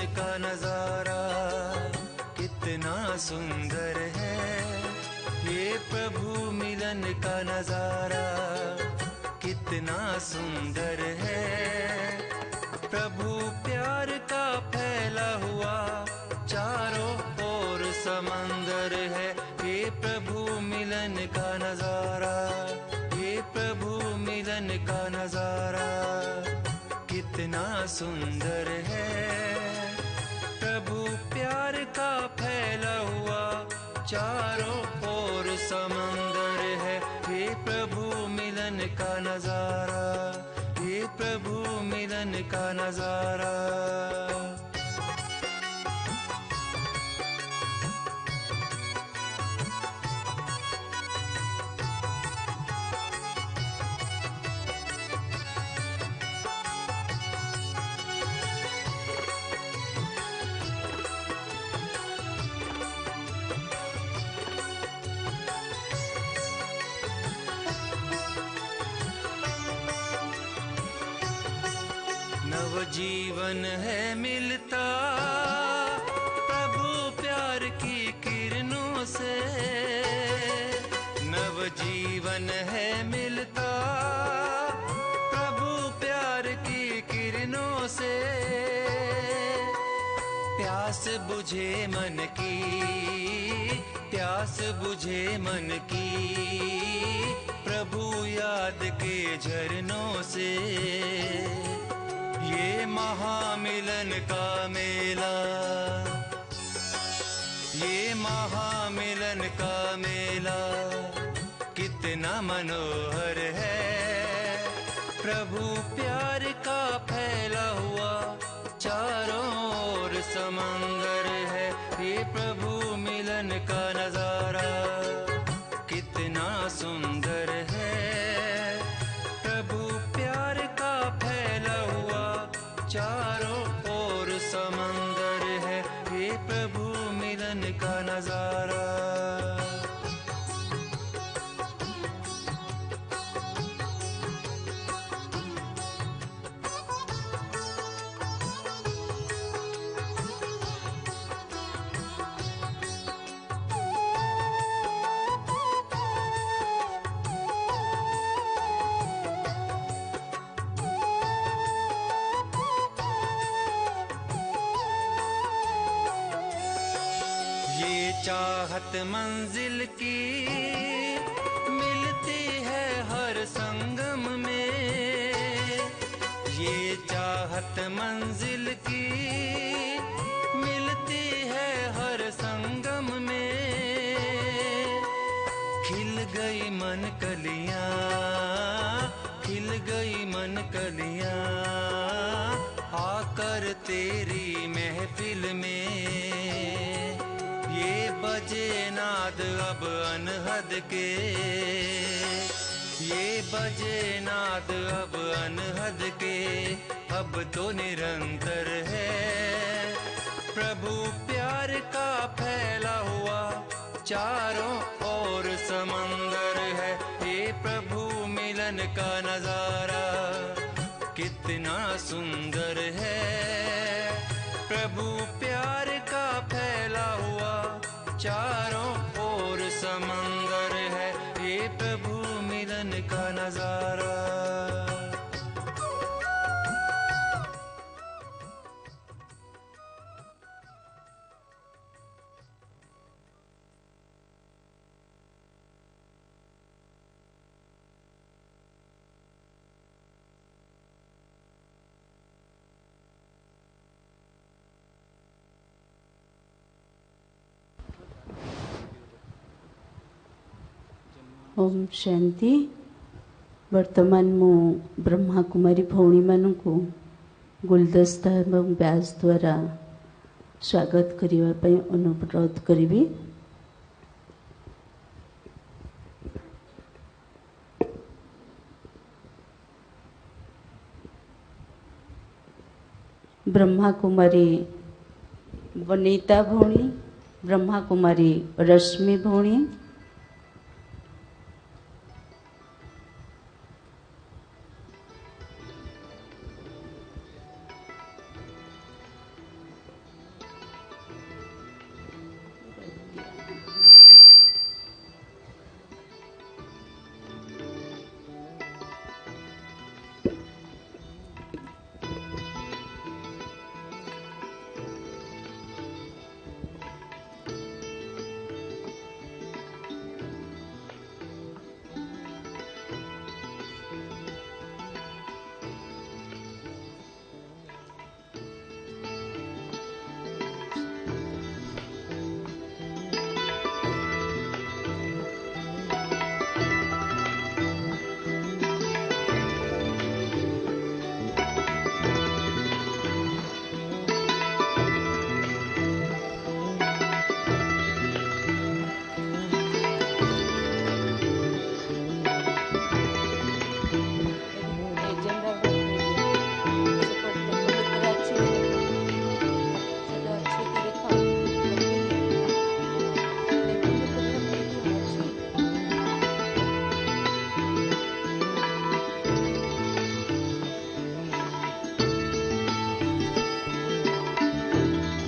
का नजारा कितना सुंदर है, ये प्रभु मिलन का नजारा कितना सुंदर है। प्रभु प्यार का फैला हुआ चारों ओर समंदर है, ये प्रभु मिलन का नजारा, ये प्रभु मिलन का नजारा कितना सुंदर है। प्रभु प्यार का फैला हुआ चारों ओर समंदर है, ये प्रभु मिलन का नजारा, ये प्रभु मिलन का नजारा। नवजीवन है मिलता प्रभु प्यार की किरणों से, नवजीवन है मिलता प्रभु प्यार की किरणों से। प्यास बुझे मन की, प्यास बुझे मन की प्रभु याद के झरनों से। ये महामिलन का मेला, ये महामिलन का मेला कितना मनोहर है। प्रभु प्यार का फैला हुआ चारों ओर समंदर है, ये प्रभु मिलन का नजारा कितना सुंदर है। प्रभु प्यार का फैला हुआ चारों ओर समंदर है, ये प्रभु मिलन का नजारा। चाहत मंजिल की मिलती है हर संगम में, ये चाहत मंजिल की मिलती है हर संगम में। खिल गई मन कलियां, खिल गई मन कलियां आकर तेरी महफिल में। ये बजे नाद अब अनहद के, ये बजे नाद अब अनहद के, अब तो निरंतर है। प्रभु प्यार का फैला हुआ चारों ओर समंदर है, ये प्रभु मिलन का नजारा कितना सुंदर है। प्रभु प्यार का फैला हुआ चारों ओर समंदर है, ये प्रभु मिलन का नजारा। ओम शांति। वर्तमान मु ब्रह्मा कुमारी भौणी मानू गुलदस्ता एवं ब्याज द्वारा स्वागत करने अनुरोध करी। ब्रह्मा कुमारी वनीता भौणी, ब्रह्मा कुमारी रश्मि भौणी,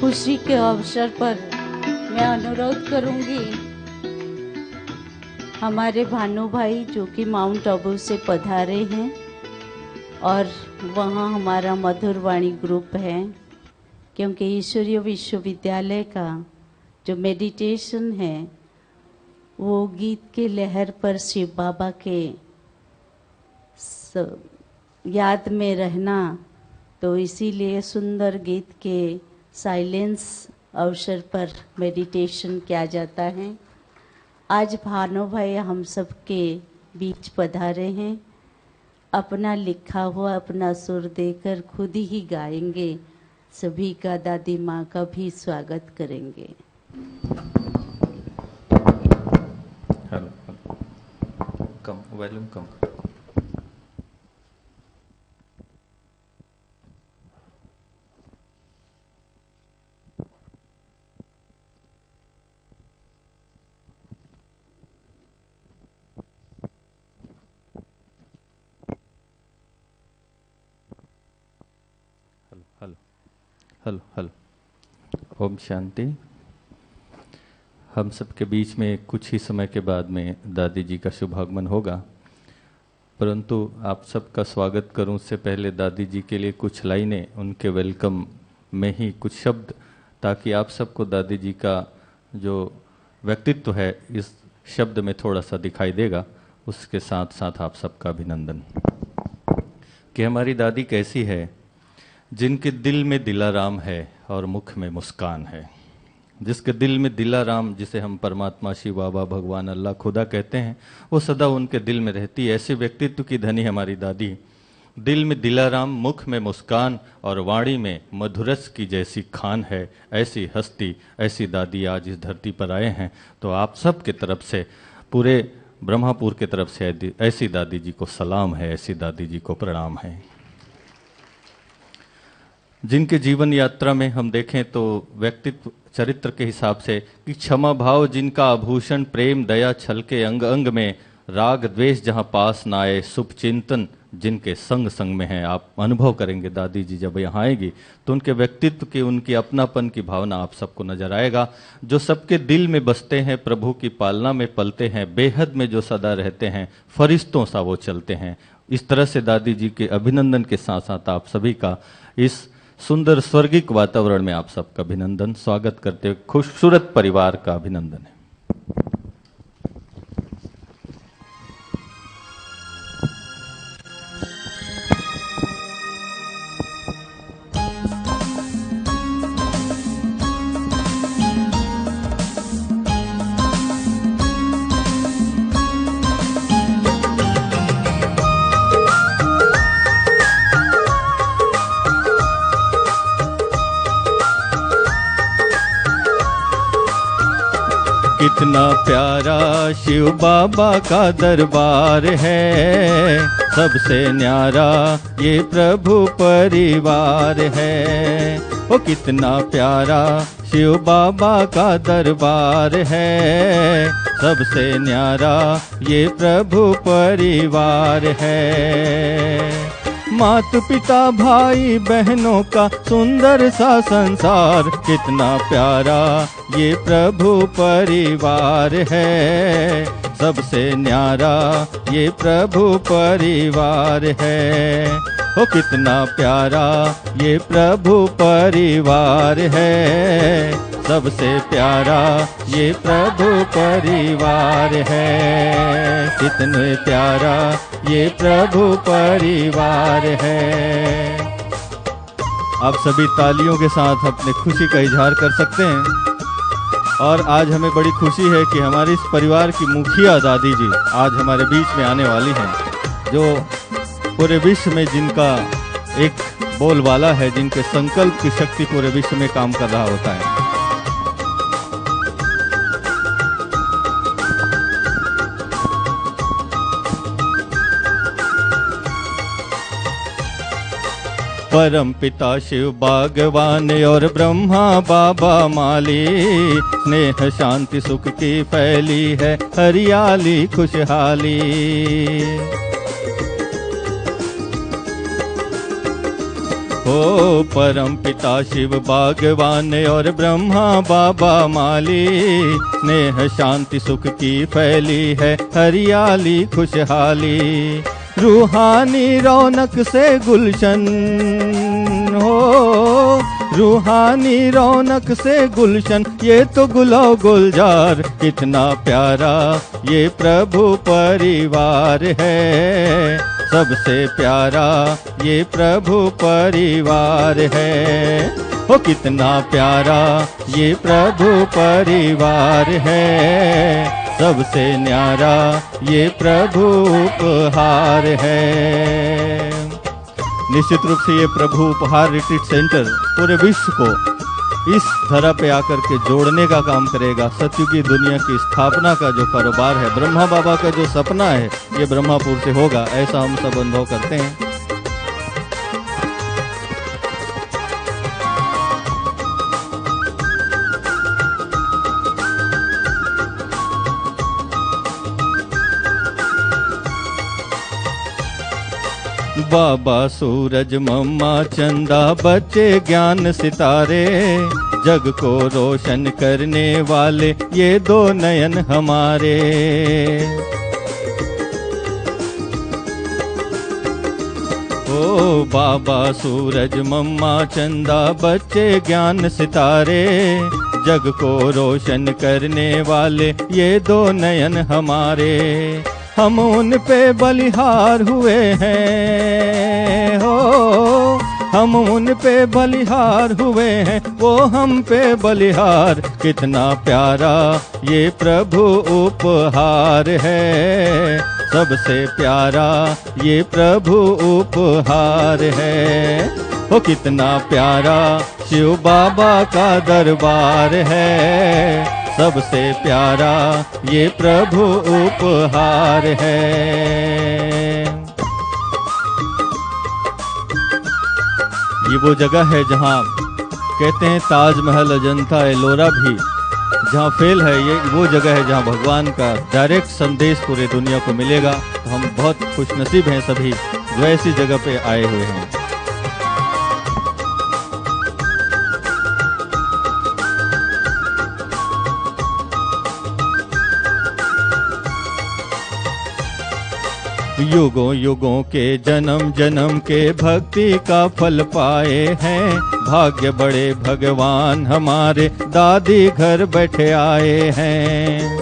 खुशी के अवसर पर मैं अनुरोध करूंगी हमारे भानु भाई जो कि माउंट आबू से पधारे हैं और वहाँ हमारा मधुरवाणी ग्रुप है, क्योंकि ईश्वरीय विश्वविद्यालय का जो मेडिटेशन है वो गीत के लहर पर शिव बाबा के याद में रहना, तो इसीलिए सुंदर गीत के साइलेंस अवसर पर मेडिटेशन किया जाता है। आज भानु भाई हम सबके बीच पधारे हैं, अपना लिखा हुआ अपना सुर देकर खुद ही गाएंगे। सभी का दादी माँ का भी स्वागत करेंगे। हेलो, कम वॉल्यूम कम। Hello hello, Om Shanti. हम सबके बीच में कुछ ही समय के बाद में दादी जी का शुभागमन होगा, परंतु आप सबका स्वागत करूं उससे पहले दादी जी के लिए कुछ लाइनें, उनके वेलकम में ही कुछ शब्द, ताकि आप सबको दादी जी का जो व्यक्तित्व है इस शब्द में थोड़ा सा दिखाई देगा। उसके साथ साथ आप सबका अभिनंदन कि हमारी दादी कैसी है, जिनके दिल में दिलाराम है और मुख में मुस्कान है। जिसके दिल में दिलाराम, जिसे हम परमात्मा शिव बाबा भगवान अल्लाह खुदा कहते हैं, वो सदा उनके दिल में रहती है। ऐसे व्यक्तित्व की धनी हमारी दादी। दिल में दिलाराम, मुख में मुस्कान और वाणी में मधुरस की जैसी खान है। ऐसी हस्ती, ऐसी दादी आज इस धरती पर आए हैं, तो आप सब के तरफ से, पूरे ब्रह्मापुर के तरफ से ऐसी दादी जी को सलाम है, ऐसी दादी जी को प्रणाम है। जिनके जीवन यात्रा में हम देखें तो व्यक्तित्व चरित्र के हिसाब से कि क्षमा भाव जिनका आभूषण, प्रेम दया छल के अंग अंग में, राग द्वेष जहाँ पास न आए, शुभ चिंतन जिनके संग संग में है। आप अनुभव करेंगे दादी जी जब यहाँ आएगी तो उनके व्यक्तित्व की, उनकी अपनापन की भावना आप सबको नजर आएगा। जो सबके दिल में बसते हैं, प्रभु की पालना में पलते हैं, बेहद में जो सदा रहते हैं, फरिश्तों सा वो चलते हैं। इस तरह से दादी जी के अभिनंदन के साथ साथ आप सभी का इस सुंदर स्वर्गिक वातावरण में आप सबका अभिनंदन, स्वागत करते हुए खूबसूरत परिवार का अभिनंदन है। कितना प्यारा शिव बाबा का दरबार है, सबसे न्यारा ये प्रभु परिवार है। ओ कितना प्यारा शिव बाबा का दरबार है, सबसे न्यारा ये प्रभु परिवार है। माता पिता भाई बहनों का सुंदर सा संसार, कितना प्यारा ये प्रभु परिवार है, सबसे न्यारा ये प्रभु परिवार है। ओ कितना प्यारा ये प्रभु परिवार है, सबसे प्यारा ये प्रभु परिवार है। कितने प्यारा ये प्रभु परिवार है। आप सभी तालियों के साथ अपने खुशी का इजहार कर सकते हैं। और आज हमें बड़ी खुशी है कि हमारे इस परिवार की मुखिया दादी जी आज हमारे बीच में आने वाली हैं, जो पूरे विश्व में जिनका एक बोलबाला है, जिनके संकल्प की शक्ति पूरे विश्व में काम कर रहा होता है। परम पिता शिव बागवान और ब्रह्मा बाबा माली, स्नेह शांति सुख की फैली है हरियाली खुशहाली। ओ परम पिता शिव बागवान और ब्रह्मा बाबा माली, स्नेह शांति सुख की फैली है हरियाली खुशहाली। रूहानी रौनक से गुलशन हो, रूहानी रौनक से गुलशन, ये तो गुलो गुलजार, कितना प्यारा ये प्रभु परिवार है। सबसे प्यारा ये प्रभु परिवार है। हो कितना प्यारा ये प्रभु परिवार है। सबसे न्यारा ये प्रभु उपहार है। निश्चित रूप से ये प्रभु उपहार रिट्रीट सेंटर पूरे विश्व को इस धरा पे आकर के जोड़ने का काम करेगा। सतयुगी दुनिया की स्थापना का जो कारोबार है, ब्रह्मा बाबा का जो सपना है, ये ब्रह्मापुर से होगा, ऐसा हम सब अनुभव करते हैं। बाबा सूरज मम्मा चंदा बच्चे ज्ञान सितारे, जग को रोशन करने वाले ये दो नयन हमारे। ओ बाबा सूरज मम्मा चंदा बच्चे ज्ञान सितारे, जग को रोशन करने वाले ये दो नयन हमारे। हम उन पे बलिहार हुए हैं हो, हम उन पे बलिहार हुए हैं, वो हम पे बलिहार। कितना प्यारा ये प्रभु उपहार है। सबसे प्यारा ये प्रभु उपहार है। हो कितना प्यारा शिव बाबा का दरबार है। सबसे प्यारा ये प्रभु उपहार है। ये वो जगह है जहाँ कहते हैं ताजमहल अजंता एलोरा भी जहाँ फेल है, ये वो जगह है जहाँ भगवान का डायरेक्ट संदेश पूरे दुनिया को मिलेगा। तो हम बहुत खुशनसीब हैं सभी जो ऐसी जगह पे आए हुए हैं। युगों युगों के जन्म जन्म के भक्ति का फल पाए हैं। भाग्य बड़े भगवान हमारे दादी घर बैठे आए हैं।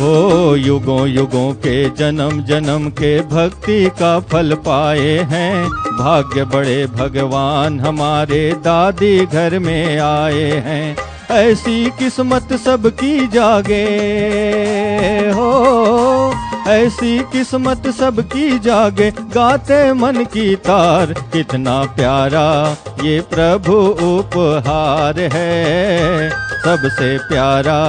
ओ युगों युगों के जन्म जन्म के भक्ति का फल पाए हैं। भाग्य बड़े भगवान हमारे दादी घर में आए हैं। ऐसी किस्मत सबकी जागे हो, ऐसी किस्मत सबकी जागे, गाते मन की तार। कितना प्यारा ये प्रभु उपहार है। सबसे प्यारा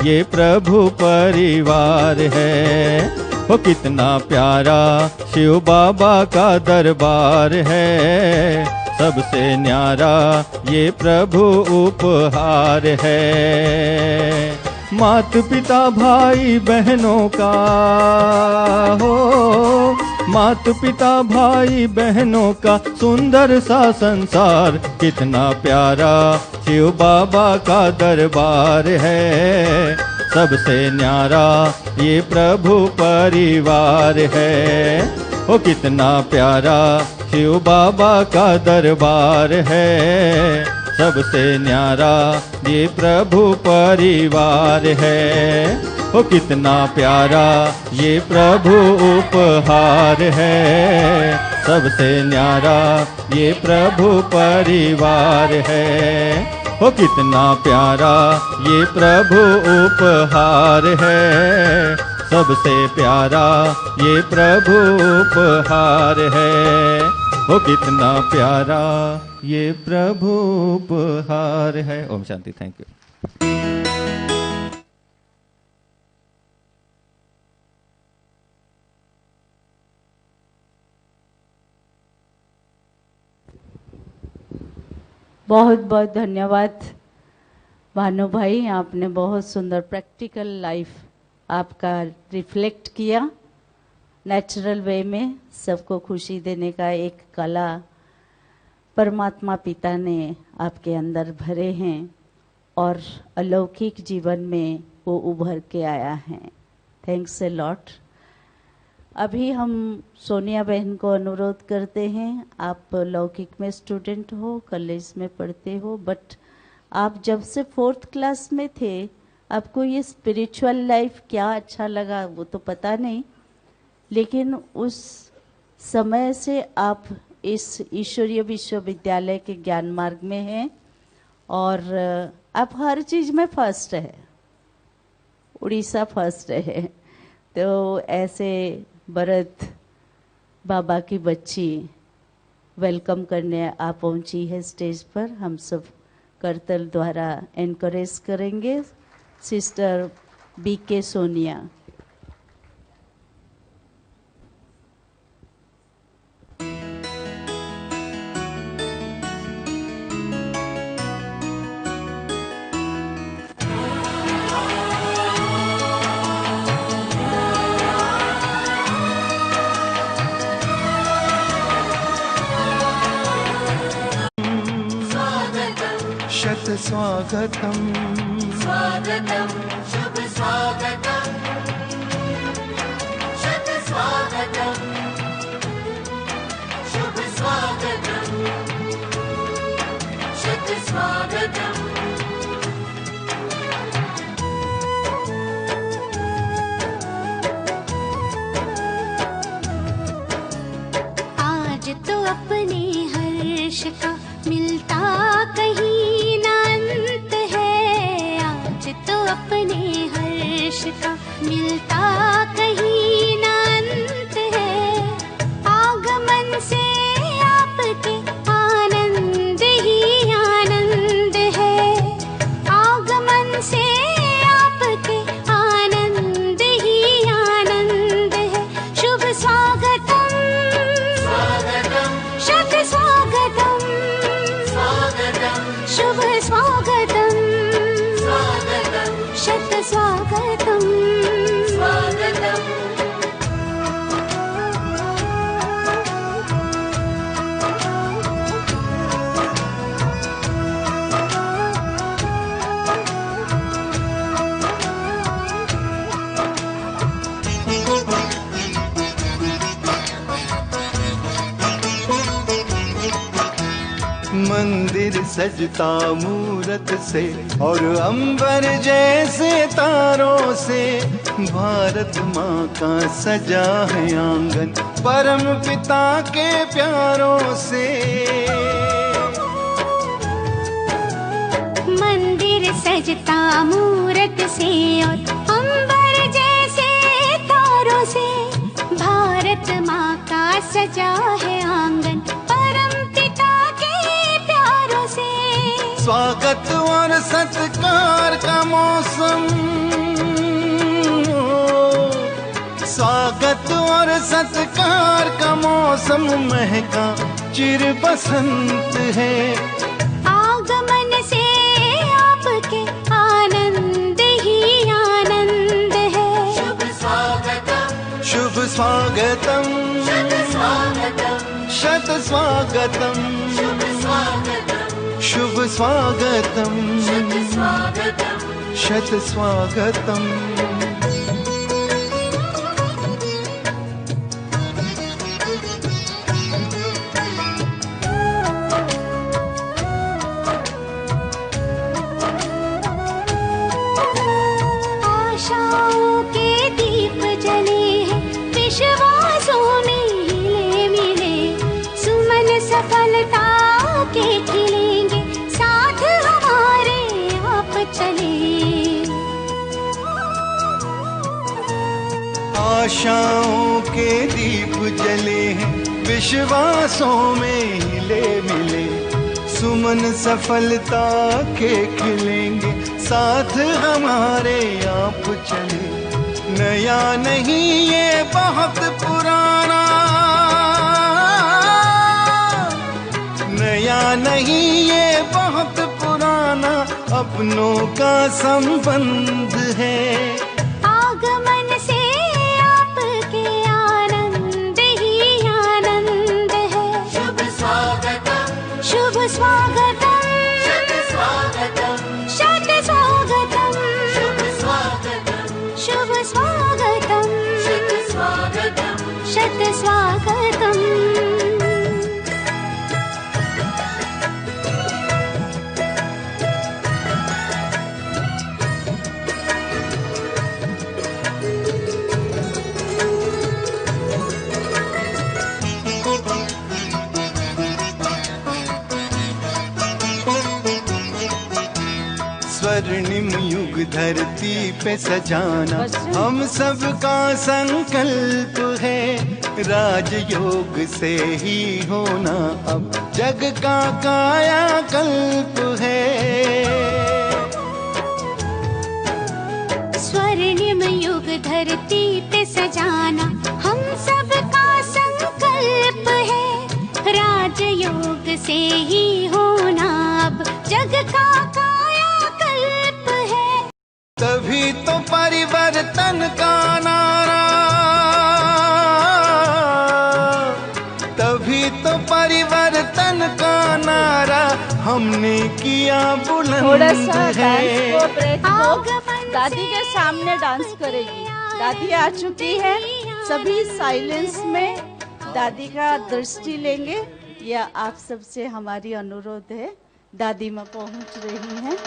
ये प्रभु परिवार है। हो कितना प्यारा शिव बाबा का दरबार है। सबसे न्यारा ये प्रभु उपहार है। मात पिता भाई बहनों का हो, मात पिता भाई बहनों का सुंदर सा संसार। कितना प्यारा शिव बाबा का दरबार है। सबसे न्यारा ये प्रभु परिवार है। ओ कितना प्यारा शिव बाबा का दरबार है। सबसे न्यारा ये प्रभु परिवार है। ओ कितना प्यारा ये प्रभु उपहार है। सबसे न्यारा ये प्रभु परिवार है। ओ कितना प्यारा ये प्रभु उपहार है। सबसे प्यारा ये प्रभु उपहार है। ओ कितना प्यारा ये प्रभु उपहार है। ओम शांति। Thank you. बहुत बहुत धन्यवाद भानु भाई, आपने बहुत सुंदर प्रैक्टिकल लाइफ आपका रिफ्लेक्ट किया। नेचुरल वे में सबको खुशी देने का एक कला परमात्मा पिता ने आपके अंदर भरे हैं और अलौकिक जीवन में वो उभर के आया है। Thanks a lot. अभी हम सोनिया बहन को अनुरोध करते हैं, आप लौकिक में स्टूडेंट हो, कॉलेज में पढ़ते हो, बट आप जब से 4th क्लास में थे आपको ये स्पिरिचुअल लाइफ क्या अच्छा लगा वो तो पता नहीं, लेकिन उस समय से आप इस ईश्वरीय विश्वविद्यालय के ज्ञान मार्ग में हैं और आप हर चीज़ में फर्स्ट है, उड़ीसा फर्स्ट है। तो ऐसे भरत बाबा की बच्ची वेलकम करने आप पहुंची है स्टेज पर। हम सब करतल द्वारा एनकरेज करेंगे सिस्टर BK सोनिया। शत स्वागतम स्वागतम शुभ स्वागतम शत स्वागतम शुभ स्वागतम शत स्वागतम। आज तो अपने हर्ष का मिलता कहीं ना अंत है, आज तो अपने हर्ष का मिलता कहीं ना अंत है। आगमन से आपके आनंद ही आनंद है, आगमन से आपके आनंद ही आनंद है। शुभ स्वागतम स्वागतम शत स्वागतम स्वागतम शुभ स्वागतम स्वागतम शत स्वागतम। स्वागतम। मंदिर सजता मूरत से और अंबर जैसे तारों से, भारत माँ का सजा है आंगन परम पिता के प्यारों से। मंदिर सजता मूरत से और अंबर जैसे तारों से, भारत माँ का सजा है आंगन परम पिता के प्यारों से। स्वागत और सत्कार का मौसम, स्वागत और सत्कार का मौसम महका चिर बसंत है। आगमन से आपके आनंद ही आनंद है। शुभ स्वागतम शुभ स्वागतम शत स्वागतम शत स्वागतम शुभ स्वागतम शुभ स्वागतम शत स्वागतम। शत स्वागतम। आशाओं के दीप जले हैं, विश्वासों में हिले मिले, सुमन सफलता के खिलेंगे, साथ हमारे आप चले। आशाओं के दीप जले हैं, विश्वासों में हिले मिले, सुमन सफलता के खिलेंगे, साथ हमारे आप चले। नया नहीं ये बहुत पुराना, नया नहीं ये बहुत पुराना, अपनों का संबंध है। आगमन से आपके आनंद स्वागतम् शत स्वागतम् शत स्वागतम् शुभ स्वागतम् शुभ स्वागतम् शत स्वागतम् शत स्वागतम् स्वर्णिम युग धरती पे सजाना हम सबका संकल्प है। राजयोग से ही होना अब जग का कायाकल्प है। स्वर्णिम युग धरती पे सजाना हम सबका संकल्प है। राजयोग से ही होना अब जग का कायाकल्प है। तभी तो परिवर्तन का नारा, तभी तो परिवर्तन का नारा हमने किया थोड़ा बुलंद सा है। डांस को ब्रेक दो। आगमन दादी के सामने डांस करेगी। दादी आ चुकी है। सभी साइलेंस में दादी का दृष्टि लेंगे। यह आप सबसे हमारी अनुरोध है। दादी माँ पहुँच रही हैं।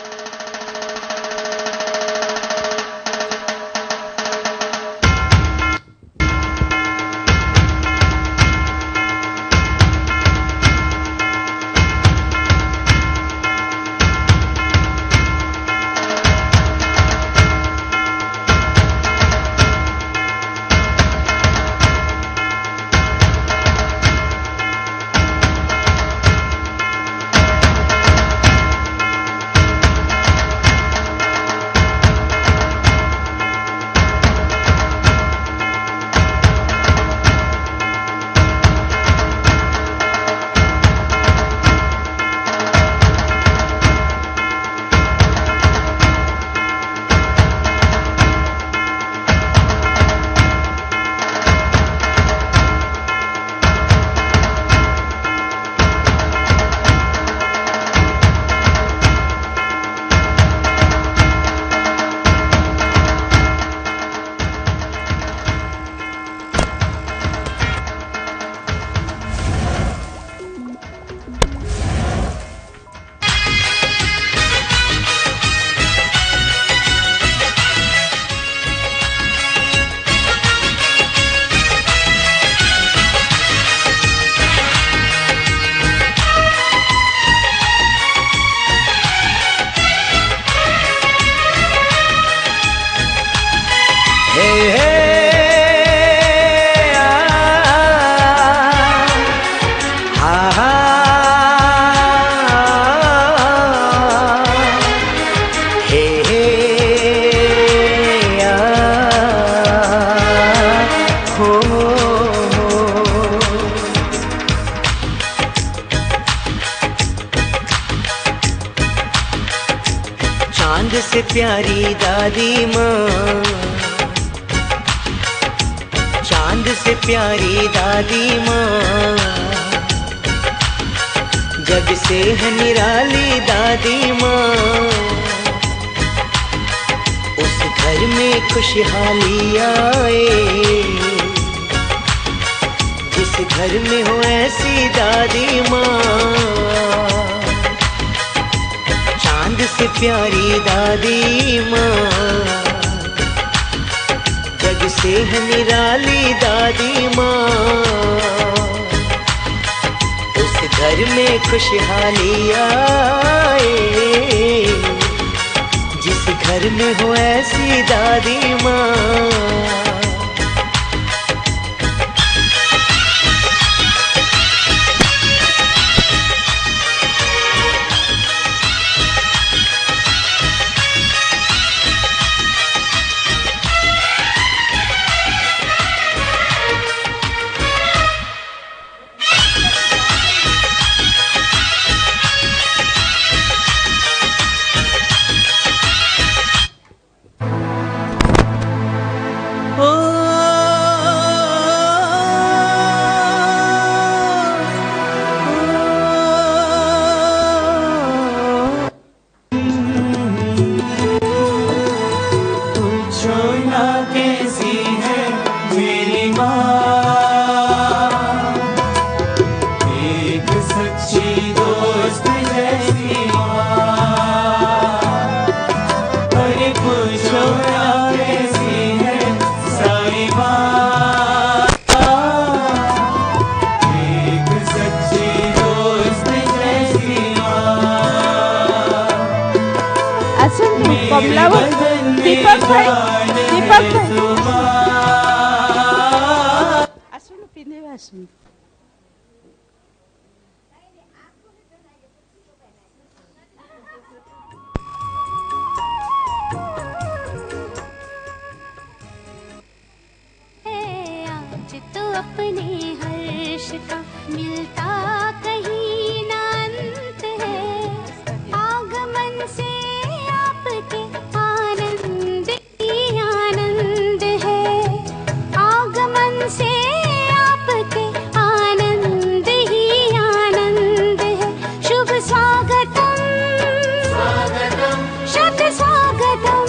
चांद से प्यारी दादी माँ, चांद से प्यारी दादी माँ, जग से है निराली दादी माँ। उस घर में खुशहाली आए, जिस घर में हो ऐसी दादी माँ। चांद से प्यारी दादी माँ, जग से है निराली दादी माँ। उस घर में खुशहाली आए, जिस घर में हो ऐसी दादी माँ। कमला दीपक भाई আসুন পিঁধে আসুন। आज तो अपने हर्ष का मिलता कहीं ना अंत है, आगमन से आपके आनंद ही आनंद है, आगमन से आपके आनंद ही आनंद है। शुभ स्वागतम स्वागतम शत स्वागतम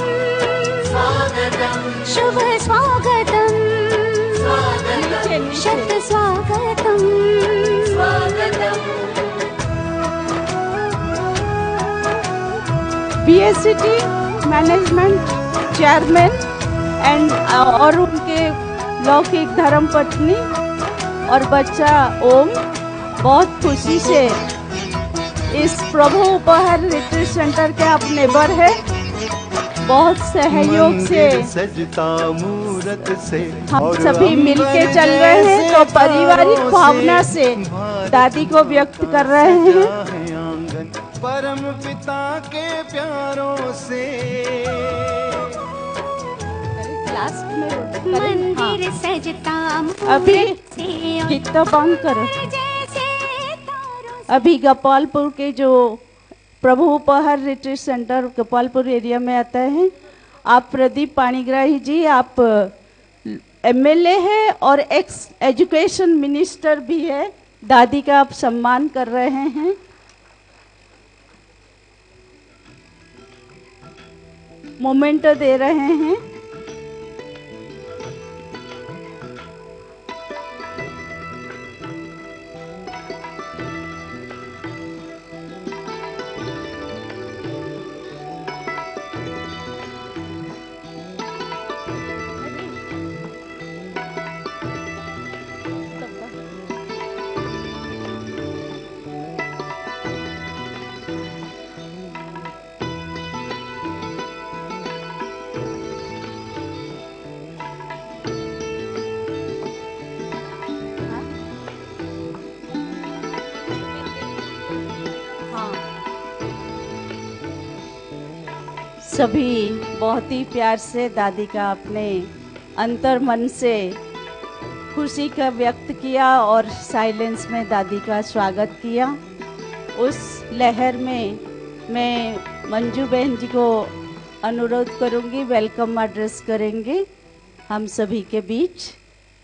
स्वागतम शुभ स्वागतम स्वागतम शत स्वागतम। स्वागतम बीएससीटी मैनेजमेंट चेयरमैन एंड और उनके लौकिक धर्म पत्नी और बच्चा ओम बहुत खुशी से इस प्रभु उपहार रिट्रीट सेंटर के आप नेबर है। बहुत सहयोग से मंदिर सजता मूरत से हम और सभी मिलके चल रहे हैं, तो पारिवारिक भावना से दादी को व्यक्त कर रहे हैं। आंगन परम पिता के प्यारों से लास्ट में मंदिर सजता अभी से और गीत बंद करो। जैसे तारों अभी गोपालपुर के जो प्रभु उपहार रिट्रीट सेंटर गोपालपुर एरिया में आता है, आप प्रदीप पाणिग्राही जी, आप एमएलए है और एक्स एजुकेशन मिनिस्टर भी है। दादी का आप सम्मान कर रहे हैं, मोमेंटो दे रहे हैं। सभी बहुत ही प्यार से दादी का अपने अंतर मन से खुशी का व्यक्त किया और साइलेंस में दादी का स्वागत किया। उस लहर में मैं मंजू बहन जी को अनुरोध करूंगी, वेलकम एड्रेस करेंगे हम सभी के बीच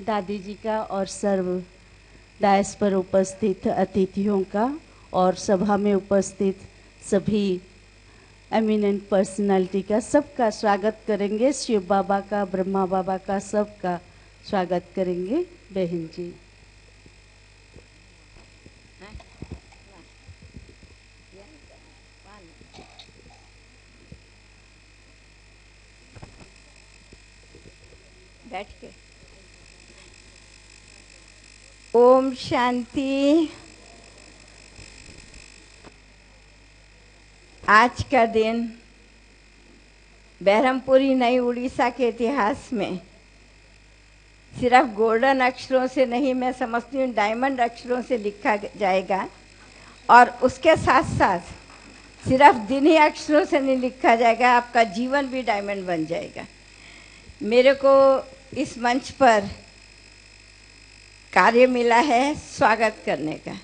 दादी जी का और सर्व डायस पर उपस्थित अतिथियों का और सभा में उपस्थित सभी एमिनेंट पर्सनालिटी का सबका स्वागत करेंगे। शिव बाबा का, ब्रह्मा बाबा का, सबका स्वागत करेंगे। बहन जी बैठ के। ओम शांति। आज का दिन बहरमपुरी नई उड़ीसा के इतिहास में सिर्फ गोल्डन अक्षरों से नहीं, मैं समझती हूँ डायमंड अक्षरों से लिखा जाएगा। और उसके साथ साथ सिर्फ दिनी अक्षरों से नहीं लिखा जाएगा, आपका जीवन भी डायमंड बन जाएगा। मेरे को इस मंच पर कार्य मिला है स्वागत करने का।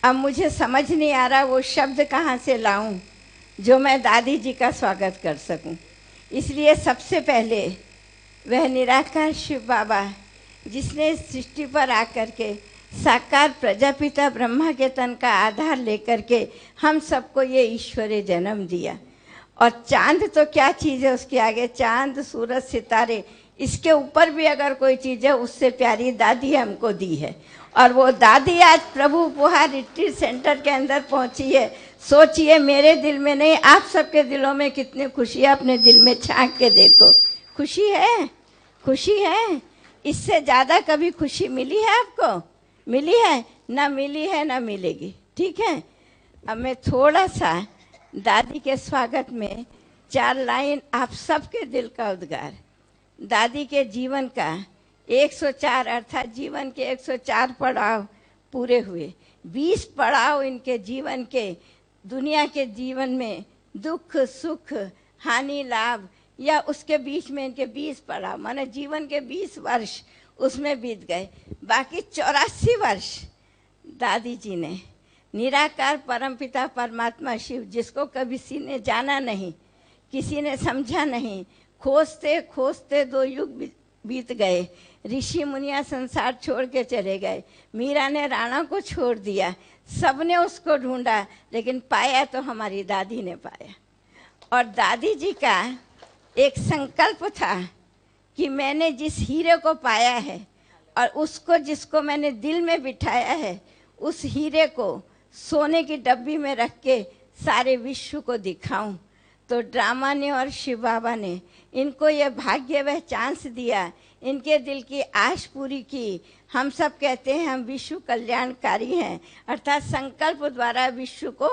अब मुझे समझ नहीं आ रहा वो शब्द कहाँ से लाऊं जो मैं दादी जी का स्वागत कर सकूं। इसलिए सबसे पहले वह निराकार शिव बाबा जिसने इस सृष्टि पर आकर के साकार प्रजापिता ब्रह्मा के तन का आधार लेकर के हम सबको ये ईश्वरीय जन्म दिया। और चांद तो क्या चीज़ है उसके आगे, चांद सूरज सितारे, इसके ऊपर भी अगर कोई चीज़ है उससे प्यारी दादी हमको दी है। और वो दादी आज प्रभु उपहार रिट्रीट सेंटर के अंदर पहुंची है। सोचिए मेरे दिल में नहीं, आप सबके दिलों में कितनी खुशी है, अपने दिल में झांक के देखो। खुशी है, खुशी है। इससे ज़्यादा कभी खुशी मिली है आपको? मिली है ना? मिली है ना मिलेगी। ठीक है, अब मैं थोड़ा सा दादी के स्वागत में 4 लाइन आप सबके दिल का उद्गार। दादी के जीवन का 104 अर्थात जीवन के 104 पड़ाव पूरे हुए। 20 पड़ाव इनके जीवन के, दुनिया के जीवन में दुख सुख हानि लाभ या उसके बीच में इनके 20 पड़ाव, माने जीवन के 20 वर्ष उसमें बीत गए। बाकी 84 वर्ष दादी जी ने निराकार परमपिता परमात्मा शिव, जिसको कभी किसी ने जाना नहीं, किसी ने समझा नहीं, खोजते खोजते 2 युग बीत गए। ऋषि मुनिया संसार छोड़ के चले गए, मीरा ने राणा को छोड़ दिया, सबने उसको ढूंढा, लेकिन पाया तो हमारी दादी ने पाया। और दादी जी का एक संकल्प था कि मैंने जिस हीरे को पाया है और उसको जिसको मैंने दिल में बिठाया है, उस हीरे को सोने की डब्बी में रख के सारे विश्व को दिखाऊं। तो ड्रामा ने और शिव बाबा ने इनको ये भाग्य वह चांस दिया, इनके दिल की आश पूरी की। हम सब कहते हैं हम विश्व कल्याणकारी हैं, अर्थात संकल्प द्वारा विश्व को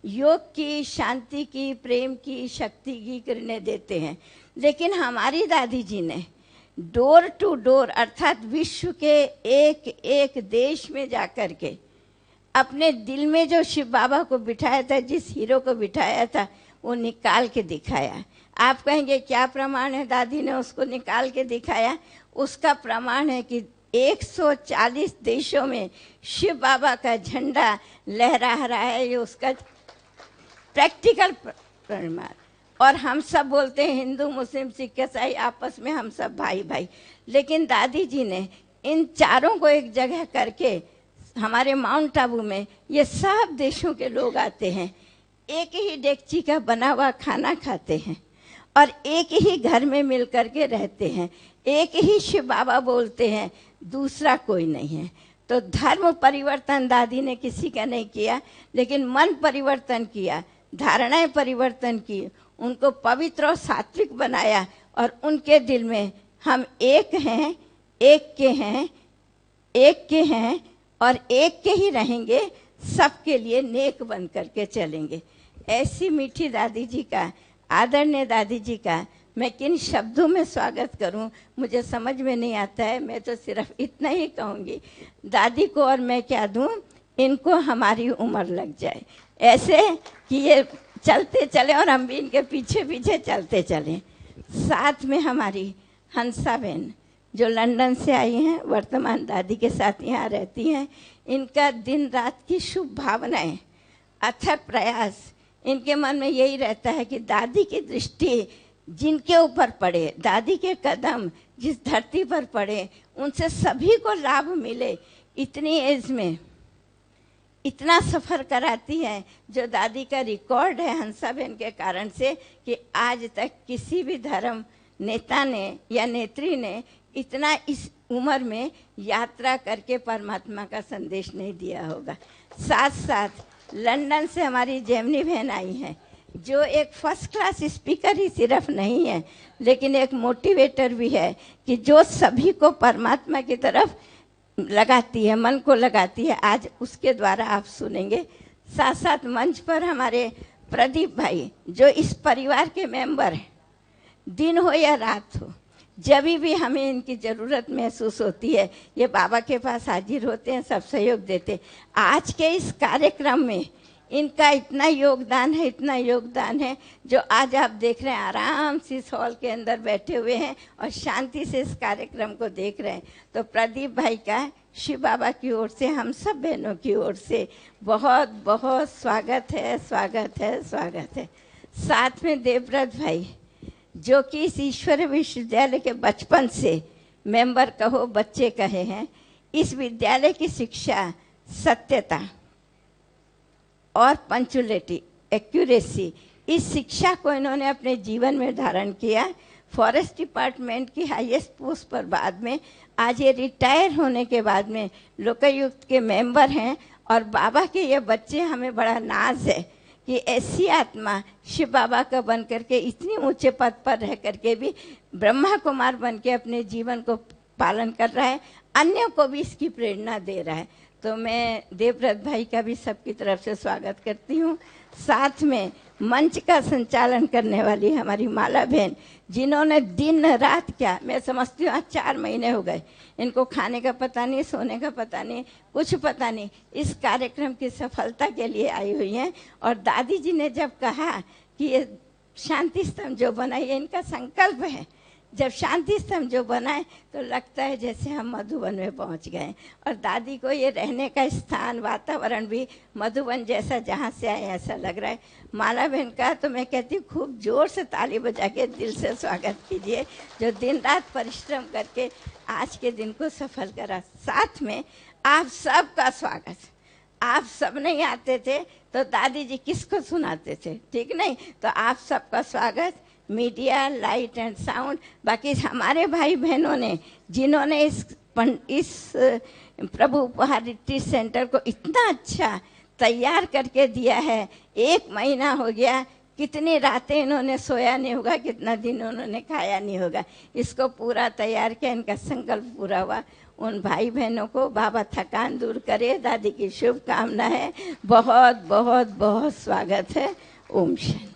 योग की, शांति की, प्रेम की, शक्ति की किरणें देते हैं। लेकिन हमारी दादी जी ने डोर टू डोर अर्थात विश्व के एक एक देश में जाकर के अपने दिल में जो शिव बाबा को बिठाया था, जिस हीरो को बिठाया था, वो निकाल के दिखाया। आप कहेंगे क्या प्रमाण है दादी ने उसको निकाल के दिखाया? उसका प्रमाण है कि 140 देशों में शिव बाबा का झंडा लहरा रहा है, ये उसका प्रैक्टिकल प्रमाण। और हम सब बोलते हैं हिंदू मुस्लिम सिख ईसाई आपस में हम सब भाई भाई, लेकिन दादी जी ने इन चारों को एक जगह करके हमारे माउंट आबू में ये सब देशों के लोग आते हैं, एक ही डेगची का बना हुआ खाना खाते हैं और एक ही घर में मिल करके रहते हैं, एक ही शिव बाबा बोलते हैं, दूसरा कोई नहीं है। तो धर्म परिवर्तन दादी ने किसी का नहीं किया, लेकिन मन परिवर्तन किया, धारणाएं परिवर्तन की, उनको पवित्र और सात्विक बनाया और उनके दिल में हम एक हैं, एक के हैं, एक के हैं और एक के ही रहेंगे, सबके लिए नेक बन करके चलेंगे। ऐसी मीठी दादी जी का, आदरणीय दादी जी का मैं किन शब्दों में स्वागत करूं, मुझे समझ में नहीं आता है। मैं तो सिर्फ इतना ही कहूँगी, दादी को और मैं क्या दूं, इनको हमारी उम्र लग जाए, ऐसे कि ये चलते चले और हम भी इनके पीछे पीछे चलते चलें। साथ में हमारी हंसा बहन जो लंदन से आई हैं, वर्तमान दादी के साथ यहाँ रहती हैं, इनका दिन रात की शुभ भावनाएं, अथक प्रयास, इनके मन में यही रहता है कि दादी की दृष्टि जिनके ऊपर पड़े, दादी के कदम जिस धरती पर पड़े, उनसे सभी को लाभ मिले। इतनी एज में इतना सफ़र कराती हैं, जो दादी का रिकॉर्ड है हंसा बहन के कारण से कि आज तक किसी भी धर्म नेता ने या नेत्री ने इतना इस उम्र में यात्रा करके परमात्मा का संदेश नहीं दिया होगा। साथ साथ लंदन से हमारी जेमनी बहन आई हैं, जो एक फर्स्ट क्लास स्पीकर ही सिर्फ नहीं है, लेकिन एक मोटिवेटर भी है कि जो सभी को परमात्मा की तरफ लगाती है, मन को लगाती है। आज उसके द्वारा आप सुनेंगे। साथ साथ मंच पर हमारे प्रदीप भाई, जो इस परिवार के मेंबर हैं, दिन हो या रात हो, जब भी हमें इनकी ज़रूरत महसूस होती है, ये बाबा के पास हाजिर होते हैं, सब सहयोग देते हैं। आज के इस कार्यक्रम में इनका इतना योगदान है, इतना योगदान है, जो आज आप देख रहे हैं आराम से इस हॉल के अंदर बैठे हुए हैं और शांति से इस कार्यक्रम को देख रहे हैं। तो प्रदीप भाई का शिव बाबा की ओर से, हम सब बहनों की ओर से बहुत बहुत स्वागत है, स्वागत है, स्वागत है। साथ में देवव्रत भाई, जो कि इस ईश्वर विश्वविद्यालय के बचपन से मेंबर कहो, बच्चे कहे हैं। इस विद्यालय की शिक्षा सत्यता और पंचुअलिटी, एक्यूरेसी, इस शिक्षा को इन्होंने अपने जीवन में धारण किया। फॉरेस्ट डिपार्टमेंट की हाईएस्ट पोस्ट पर बाद में, आज ये रिटायर होने के बाद में लोकायुक्त के मेंबर हैं। और बाबा के ये बच्चे, हमें बड़ा नाज है कि ऐसी आत्मा शिव बाबा का बन करके इतनी ऊंचे पद पर रह करके भी ब्रह्मा कुमार बन के अपने जीवन को पालन कर रहा है, अन्यों को भी इसकी प्रेरणा दे रहा है। तो मैं देवव्रत भाई का भी सबकी तरफ से स्वागत करती हूँ। साथ में मंच का संचालन करने वाली हमारी माला बहन, जिन्होंने दिन रात क्या, मैं समझती हूँ आज 4 महीने हो गए, इनको खाने का पता नहीं, सोने का पता नहीं, कुछ पता नहीं, इस कार्यक्रम की सफलता के लिए आई हुई हैं। और दादी जी ने जब कहा कि ये शांति स्तंभ जो बना, ये इनका संकल्प है, जब शांति स्तंभ जो बनाए तो लगता है जैसे हम मधुबन में पहुंच गए। और दादी को ये रहने का स्थान, वातावरण भी मधुबन जैसा, जहाँ से आए ऐसा लग रहा है। माला बहन का तो मैं कहती हूँ खूब जोर से ताली बजा के दिल से स्वागत कीजिए, जो दिन रात परिश्रम करके आज के दिन को सफल करा। साथ में आप सबका स्वागत। आप सब नहीं आते थे तो दादी जी किसको सुनाते थे, ठीक नहीं? तो आप सबका स्वागत। मीडिया, लाइट एंड साउंड, बाकी हमारे भाई बहनों ने, जिन्होंने इस प्रभु उपहार रिट्रीट सेंटर को इतना अच्छा तैयार करके दिया है। 1 महीना हो गया, कितनी रातें इन्होंने सोया नहीं होगा, कितना दिन उन्होंने खाया नहीं होगा, इसको पूरा तैयार किया, इनका संकल्प पूरा हुआ। उन भाई बहनों को बाबा थकान दूर करे, दादी की शुभकामना है। बहुत बहुत बहुत स्वागत है। ओम शांति।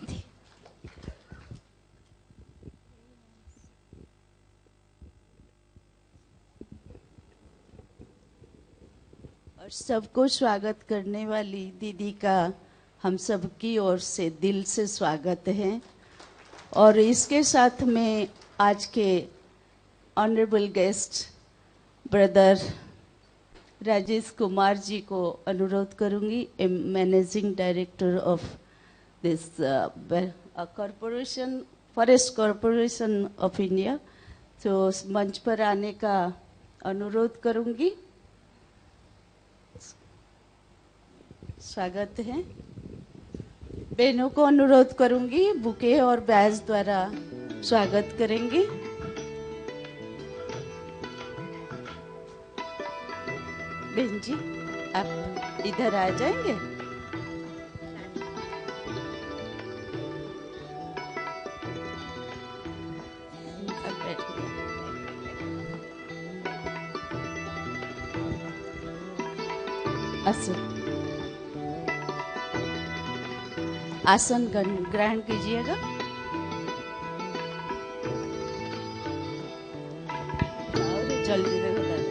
और सबको स्वागत करने वाली दीदी का हम सबकी ओर से दिल से स्वागत है। और इसके साथ में आज के honourable guest brother Rajesh Kumar ji को अनुरोध करूंगी, managing director of this corporation, forest corporation of India, तो मंच पर आने का अनुरोध करूंगी। स्वागत है। बहनों को अनुरोध करूंगी, बुके और बैज द्वारा स्वागत करेंगे। बहन जी, आप इधर आ जाएंगे। आप बैठिए। आसन ग्रहण कीजिएगा। और जल्दी से बता दें।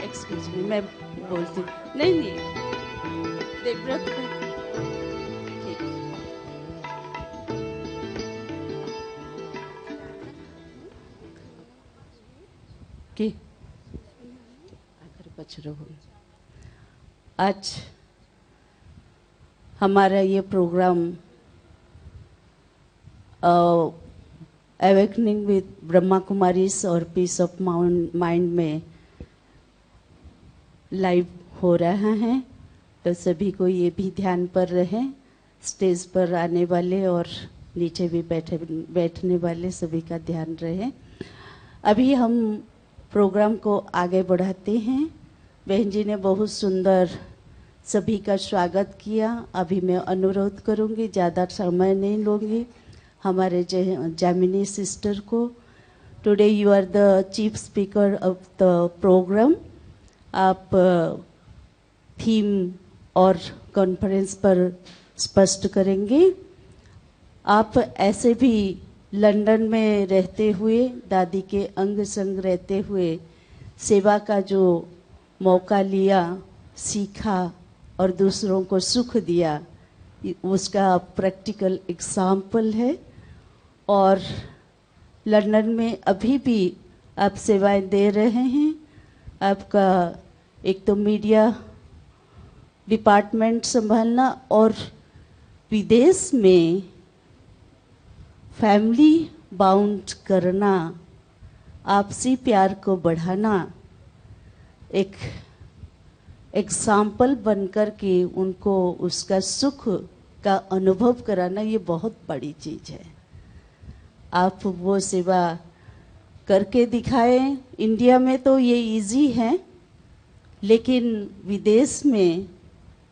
एक्सक्यूज मी, मैं बोलती नहीं देवव्रत ठीक। कि अगर बचरो आज हमारा ये programme awakening with Brahma Kumaris और पीस ऑफ माइंड में लाइव हो रहा है, तो सभी को ये भी ध्यान पर रहे, स्टेज पर आने वाले और नीचे भी बैठने वाले सभी का ध्यान रहे। अभी हम प्रोग्राम को आगे बढ़ाते हैं। बहन जी ने बहुत सुंदर सभी का स्वागत किया। अभी मैं अनुरोध करूंगी, ज़्यादा समय नहीं लूँगी, हमारे जामिनी सिस्टर को, today you are the chief speaker of the programme. आप थीम और कॉन्फ्रेंस पर स्पष्ट करेंगे। आप ऐसे भी लंदन में रहते हुए, दादी के अंग संग रहते हुए सेवा का जो मौका लिया, सीखा और दूसरों को सुख दिया, उसका प्रैक्टिकल एग्जाम्पल है। और लंदन में अभी भी आप सेवाएं दे रहे हैं। आपका एक तो मीडिया डिपार्टमेंट संभालना और विदेश में फैमिली बाउंड करना, आपसी प्यार को बढ़ाना, एक एग्जाम्पल बनकर के उनको उसका सुख का अनुभव कराना, ये बहुत बड़ी चीज़ है। आप वो सेवा करके दिखाएं। इंडिया में तो ये इजी है, लेकिन विदेश में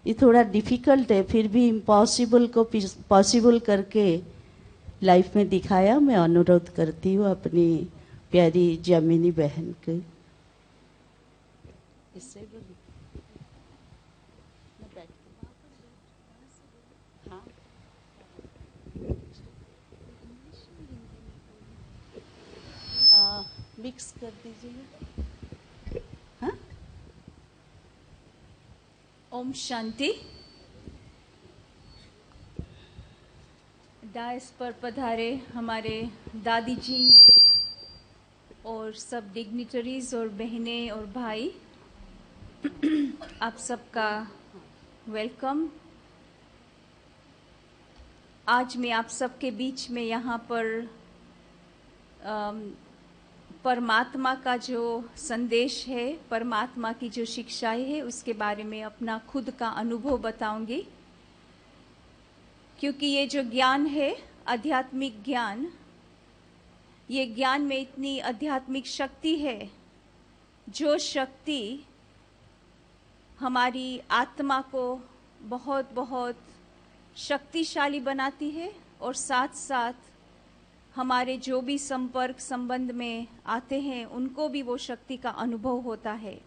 ये थोड़ा डिफ़िकल्ट है। फिर भी इम्पॉसिबल को पॉसिबल करके लाइफ में दिखाया। मैं अनुरोध करती हूँ अपनी प्यारी जामिनी बहन के। इससे बोलो। हाँ, मिक्स कर दीजिए। हाँ, ओम शांति। डायस पर पधारे हमारे दादी जी और सब डिग्निटरीज और बहनें और भाई, आप सबका वेलकम। आज मैं आप सबके बीच में यहाँ पर परमात्मा का जो संदेश है, परमात्मा की जो शिक्षाएं है, उसके बारे में अपना खुद का अनुभव बताऊंगी। क्योंकि ये जो ज्ञान है, आध्यात्मिक ज्ञान, ये ज्ञान में इतनी आध्यात्मिक शक्ति है, जो शक्ति हमारी आत्मा को बहुत बहुत शक्तिशाली बनाती है और साथ साथ हमारे जो भी संपर्क संबंध में आते हैं उनको भी वो शक्ति का अनुभव होता है।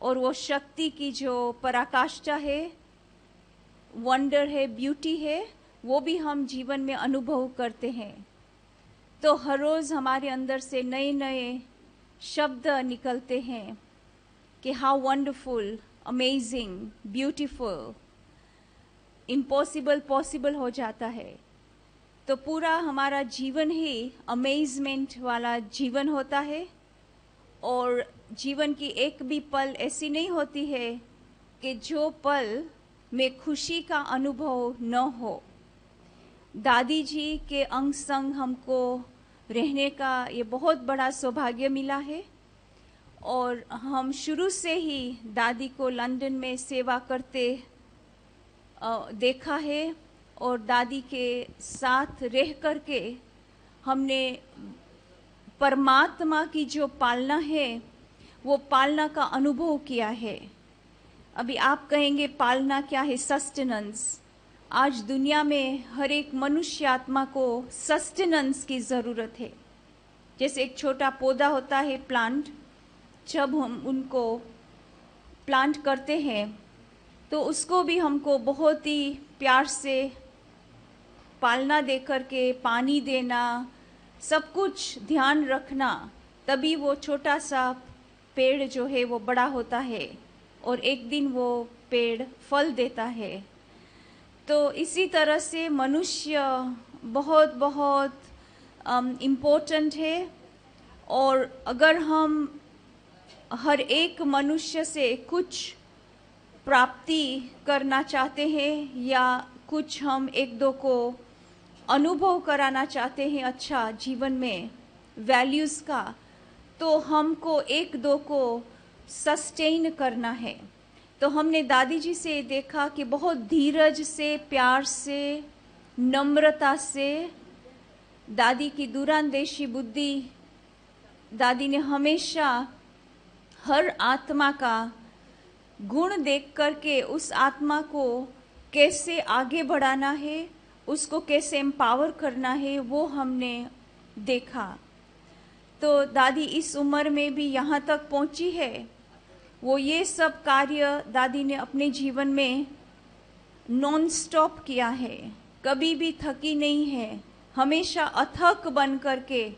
और वो शक्ति की जो पराकाष्ठा है, वंडर है, ब्यूटी है, वो भी हम जीवन में अनुभव करते हैं। तो हर रोज़ हमारे अंदर से नए नए शब्द निकलते हैं कि how wonderful, amazing, beautiful, impossible possible हो जाता है। तो पूरा हमारा जीवन ही अमेजमेंट वाला जीवन होता है। और जीवन की एक भी पल ऐसी नहीं होती है कि जो पल में खुशी का अनुभव न हो। दादी जी के अंग संग हमको रहने का ये बहुत बड़ा सौभाग्य मिला है। और हम शुरू से ही दादी को लंदन में सेवा करते देखा है और दादी के साथ रह करके हमने परमात्मा की जो पालना है, वो पालना का अनुभव किया है। अभी आप कहेंगे पालना क्या है? सस्टेनेंस। आज दुनिया में हर एक मनुष्य आत्मा को सस्टेनेंस की ज़रूरत है। जैसे एक छोटा पौधा होता है, प्लांट, जब हम उनको प्लांट करते हैं तो उसको भी हमको बहुत ही प्यार से पालना दे करके पानी देना, सब कुछ ध्यान रखना, तभी वो छोटा सा पेड़ जो है वो बड़ा होता है और एक दिन वो पेड़ फल देता है। तो इसी तरह से मनुष्य बहुत बहुत इम्पोर्टेंट है। और अगर हम हर एक मनुष्य से कुछ प्राप्ति करना चाहते हैं या कुछ हम एक दो को अनुभव कराना चाहते हैं अच्छा जीवन में वैल्यूज़ का, तो हमको एक दो को सस्टेन करना है। तो हमने दादी जी से देखा कि बहुत धीरज से, प्यार से, नम्रता से, दादी की दूरांदेशी बुद्धि, दादी ने हमेशा हर आत्मा का गुण देख करके उस आत्मा को कैसे आगे बढ़ाना है, उसको कैसे एम्पावर करना है, वो हमने देखा। तो दादी इस उम्र में भी यहाँ तक पहुँची है। वो ये सब कार्य दादी ने अपने जीवन में नॉन स्टॉप किया है, कभी भी थकी नहीं है, हमेशा अथक बन करके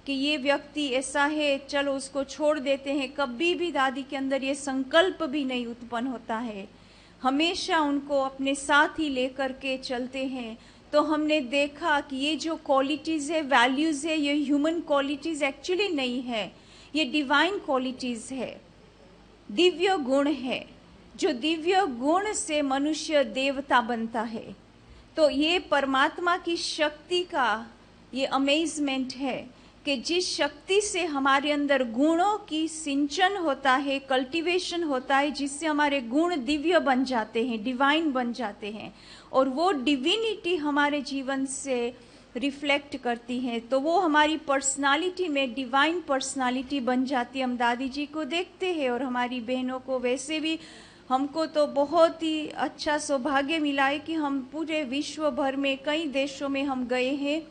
कि ये व्यक्ति ऐसा है, चलो उसको छोड़ देते हैं। कभी भी दादी के अंदर ये संकल्प भी नहीं उत्पन्न होता है, हमेशा उनको अपने साथ ही लेकर के चलते हैं। तो हमने देखा कि ये जो क्वालिटीज़ है, वैल्यूज़ है, ये ह्यूमन क्वालिटीज़ एक्चुअली नहीं है, ये डिवाइन क्वालिटीज़ है, दिव्य गुण है। जो दिव्य गुण से मनुष्य देवता बनता है। तो ये परमात्मा की शक्ति का ये अमेजमेंट है कि जिस शक्ति से हमारे अंदर गुणों की सिंचन होता है, कल्टीवेशन होता है, जिससे हमारे गुण दिव्य बन जाते हैं, डिवाइन बन जाते हैं, और वो डिविनिटी हमारे जीवन से रिफ्लेक्ट करती है, तो वो हमारी पर्सनालिटी में डिवाइन पर्सनालिटी बन जाती है। हम दादी जी को देखते हैं और हमारी बहनों को, वैसे भी हमको तो बहुत ही अच्छा सौभाग्य मिला है कि हम पूरे विश्व भर में कई देशों में हम गए हैं,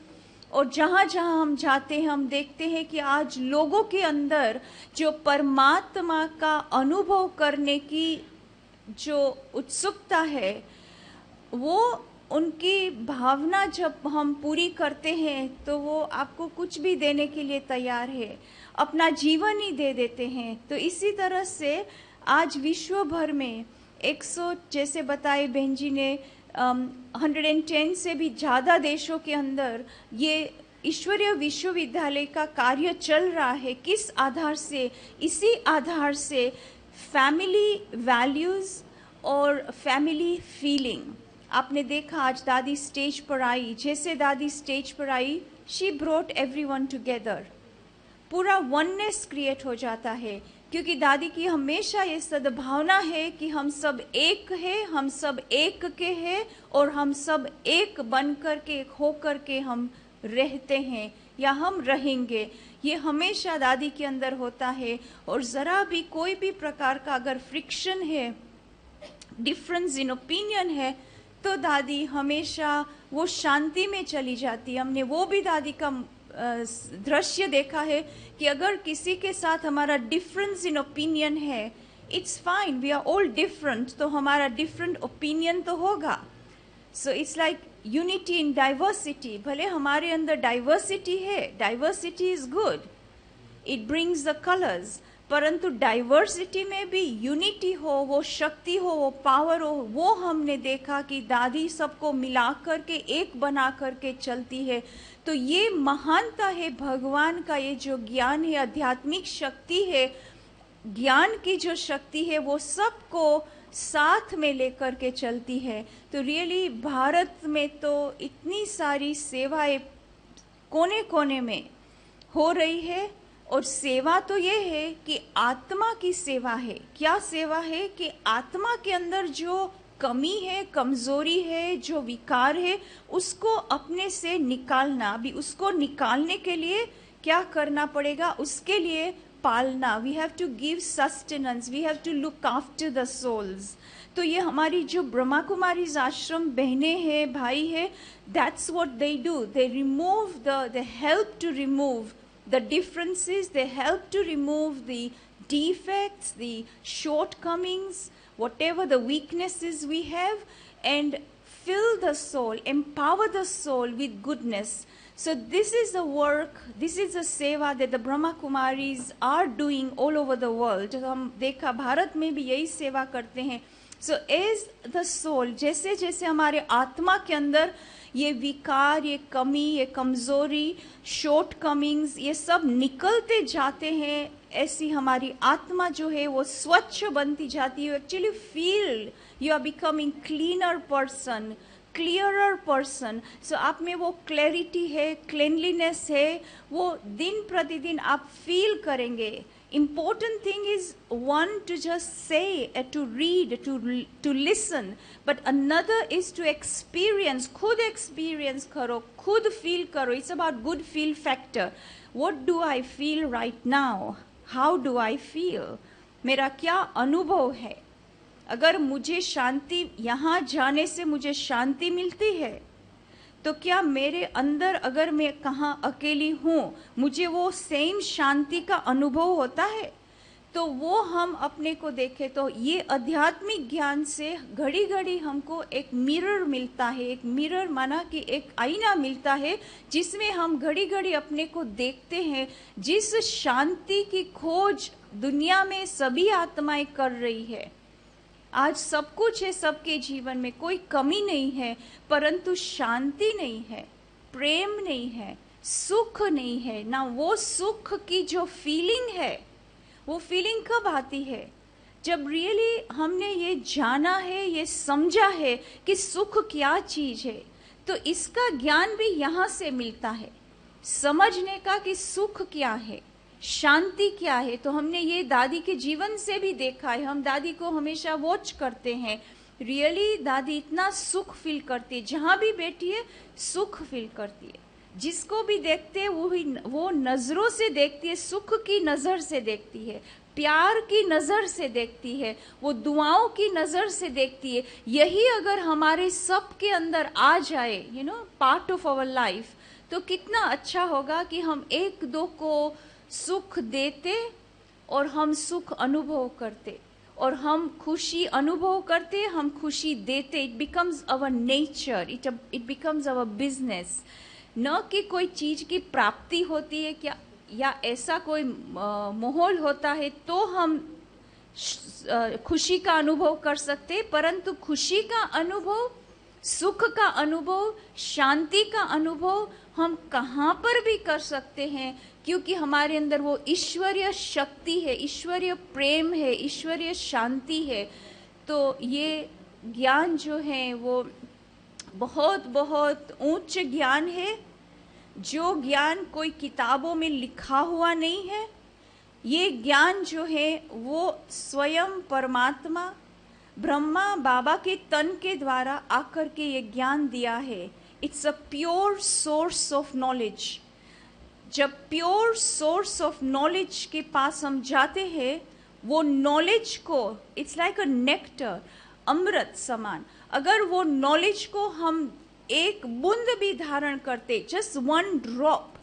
और जहाँ जहाँ हम जाते हैं हम देखते हैं कि आज लोगों के अंदर जो परमात्मा का अनुभव करने की जो उत्सुकता है, वो उनकी भावना जब हम पूरी करते हैं तो वो आपको कुछ भी देने के लिए तैयार है, अपना जीवन ही दे देते हैं। तो इसी तरह से आज विश्व भर में 100, जैसे बताए बहन जी ने, 110 से भी ज़्यादा देशों के अंदर ये ईश्वरीय विश्वविद्यालय का कार्य चल रहा है। किस आधार से? इसी आधार से फैमिली वैल्यूज़ और फैमिली फीलिंग। आपने देखा आज दादी स्टेज पर आई, जैसे दादी स्टेज पर आई, शी ब्रोट एवरीवन टुगेदर, पूरा वननेस क्रिएट हो जाता है, क्योंकि दादी की हमेशा ये सद्भावना है कि हम सब एक है, हम सब एक के हैं, और हम सब एक बन कर के, एक हो कर के हम रहते हैं या हम रहेंगे। ये हमेशा दादी के अंदर होता है, और ज़रा भी कोई भी प्रकार का अगर फ्रिक्शन है, डिफरेंस इन ओपिनियन है, तो दादी हमेशा वो शांति में चली जाती है। हमने वो भी दादी का दृश्य देखा है कि अगर किसी के साथ हमारा डिफरेंस इन ओपिनियन है, it's fine, we are all different, तो हमारा डिफरेंट ओपिनियन तो होगा। So it's like unity in diversity. भले हमारे अंदर डाइवर्सिटी है, diversity is good, it brings the colours, परंतु डाइवर्सिटी में भी यूनिटी हो, वो शक्ति हो, वो पावर हो, वो हमने देखा कि दादी सबको मिला कर के एक बना कर के चलती है। तो ये महानता है भगवान का, ये जो ज्ञान है, आध्यात्मिक शक्ति है, ज्ञान की जो शक्ति है, वो सबको साथ में लेकर के चलती है। तो रियली भारत में तो इतनी सारी सेवाएं कोने कोने में हो रही है, और सेवा तो ये है कि आत्मा की सेवा है। क्या सेवा है? कि आत्मा के अंदर जो कमी है, कमजोरी है, जो विकार है, उसको अपने से निकालना। भी उसको निकालने के लिए क्या करना पड़ेगा? उसके लिए पालना। We have to give sustenance, we have to look after the souls. तो ये हमारी जो ब्रह्मा कुमारीज आश्रम बहनें हैं, भाई है, that's what they do. They remove they help to remove the differences, they help to remove the defects, the shortcomings, whatever the weaknesses we have, and fill the soul, empower the soul with goodness. So this is the work, this is the seva that the Brahma Kumaris are doing all over the world. हम देखा भारत में भी यही सेवा करते हैं। So as the soul, जैसे जैसे हमारे आत्मा के अंदर ये विकार, ये कमी, ये कमजोरी, शॉर्ट कमिंग्स, ये सब निकलते जाते हैं, ऐसी हमारी आत्मा जो है वो स्वच्छ बनती जाती है। Actually feel you are becoming cleaner person, clearer person. So आप में वो क्लैरिटी है, क्लीनलीनेस है, वो दिन प्रतिदिन आप फील करेंगे। Important thing is one to just say, to read, to listen, but another is to experience. खुद experience करो, खुद feel करो. It's about good feel factor. What do I feel right now? How do I feel? मेरा क्या अनुभव है? अगर मुझे शांति, यहाँ जाने से मुझे शांति मिलती है, तो क्या मेरे अंदर, अगर मैं कहाँ अकेली हूँ, मुझे वो सेम शांति का अनुभव होता है? तो वो हम अपने को देखें तो ये आध्यात्मिक ज्ञान से घड़ी घड़ी हमको एक मिरर मिलता है। एक मिरर माना कि एक आईना मिलता है, जिसमें हम घड़ी घड़ी अपने को देखते हैं। जिस शांति की खोज दुनिया में सभी आत्माएं कर रही है, आज सब कुछ है सबके जीवन में, कोई कमी नहीं है, परंतु शांति नहीं है, प्रेम नहीं है, सुख नहीं है ना। वो सुख की जो फीलिंग है, वो फीलिंग कब आती है? जब रियली हमने ये जाना है, ये समझा है कि सुख क्या चीज है। तो इसका ज्ञान भी यहाँ से मिलता है। समझने का कि सुख क्या है, शांति क्या है। तो हमने ये दादी के जीवन से भी देखा है। हम दादी को हमेशा वॉच करते हैं। रियली दादी इतना सुख फील करती है, जहां भी बैठी है सुख फील करती है। जिसको भी देखते हैं वो नजरों से देखती है, सुख की नजर से देखती है, प्यार की नजर से देखती है, वो दुआओं की नजर से देखती है। यही अगर हमारे सबके अंदर आ जाए, पार्ट ऑफ आवर लाइफ, तो कितना अच्छा होगा कि हम एक दो को सुख देते और हम सुख अनुभव करते, और हम खुशी अनुभव करते, हम खुशी देते। It becomes our nature, it becomes our business. न कि कोई चीज की प्राप्ति होती है क्या, या ऐसा कोई माहौल होता है तो हम खुशी का अनुभव कर सकते, परंतु खुशी का अनुभव, सुख का अनुभव, शांति का अनुभव हम कहाँ पर भी कर सकते हैं, क्योंकि हमारे अंदर वो ईश्वरीय शक्ति है, ईश्वरीय प्रेम है, ईश्वरीय शांति है। तो ये ज्ञान जो है वो बहुत बहुत उच्च ज्ञान है, जो ज्ञान कोई किताबों में लिखा हुआ नहीं है। ये ज्ञान जो है वो स्वयं परमात्मा ब्रह्मा बाबा के तन के द्वारा आकर के ये ज्ञान दिया है। It's a pure source of knowledge. जब प्योर सोर्स ऑफ नॉलेज के पास हम जाते हैं, वो नॉलेज को, इट्स लाइक अ नेक्टर, अमृत समान। अगर वो नॉलेज को हम एक बूंद भी धारण करते, जस्ट वन ड्रॉप,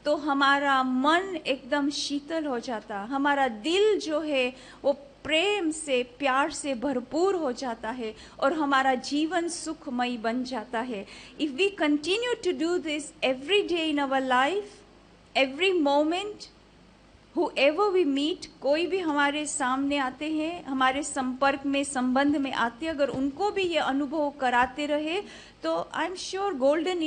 तो हमारा मन एकदम शीतल हो जाता, हमारा दिल जो है वो प्रेम से, प्यार से भरपूर हो जाता है, और हमारा जीवन सुखमय बन जाता है। If we continue to do this every day in our life, every moment, whoever we meet, कोई भी हमारे सामने आते हैं, हमारे संपर्क में, संबंध में आते, अगर उनको भी ये अनुभव कराते रहे, तो I am sure golden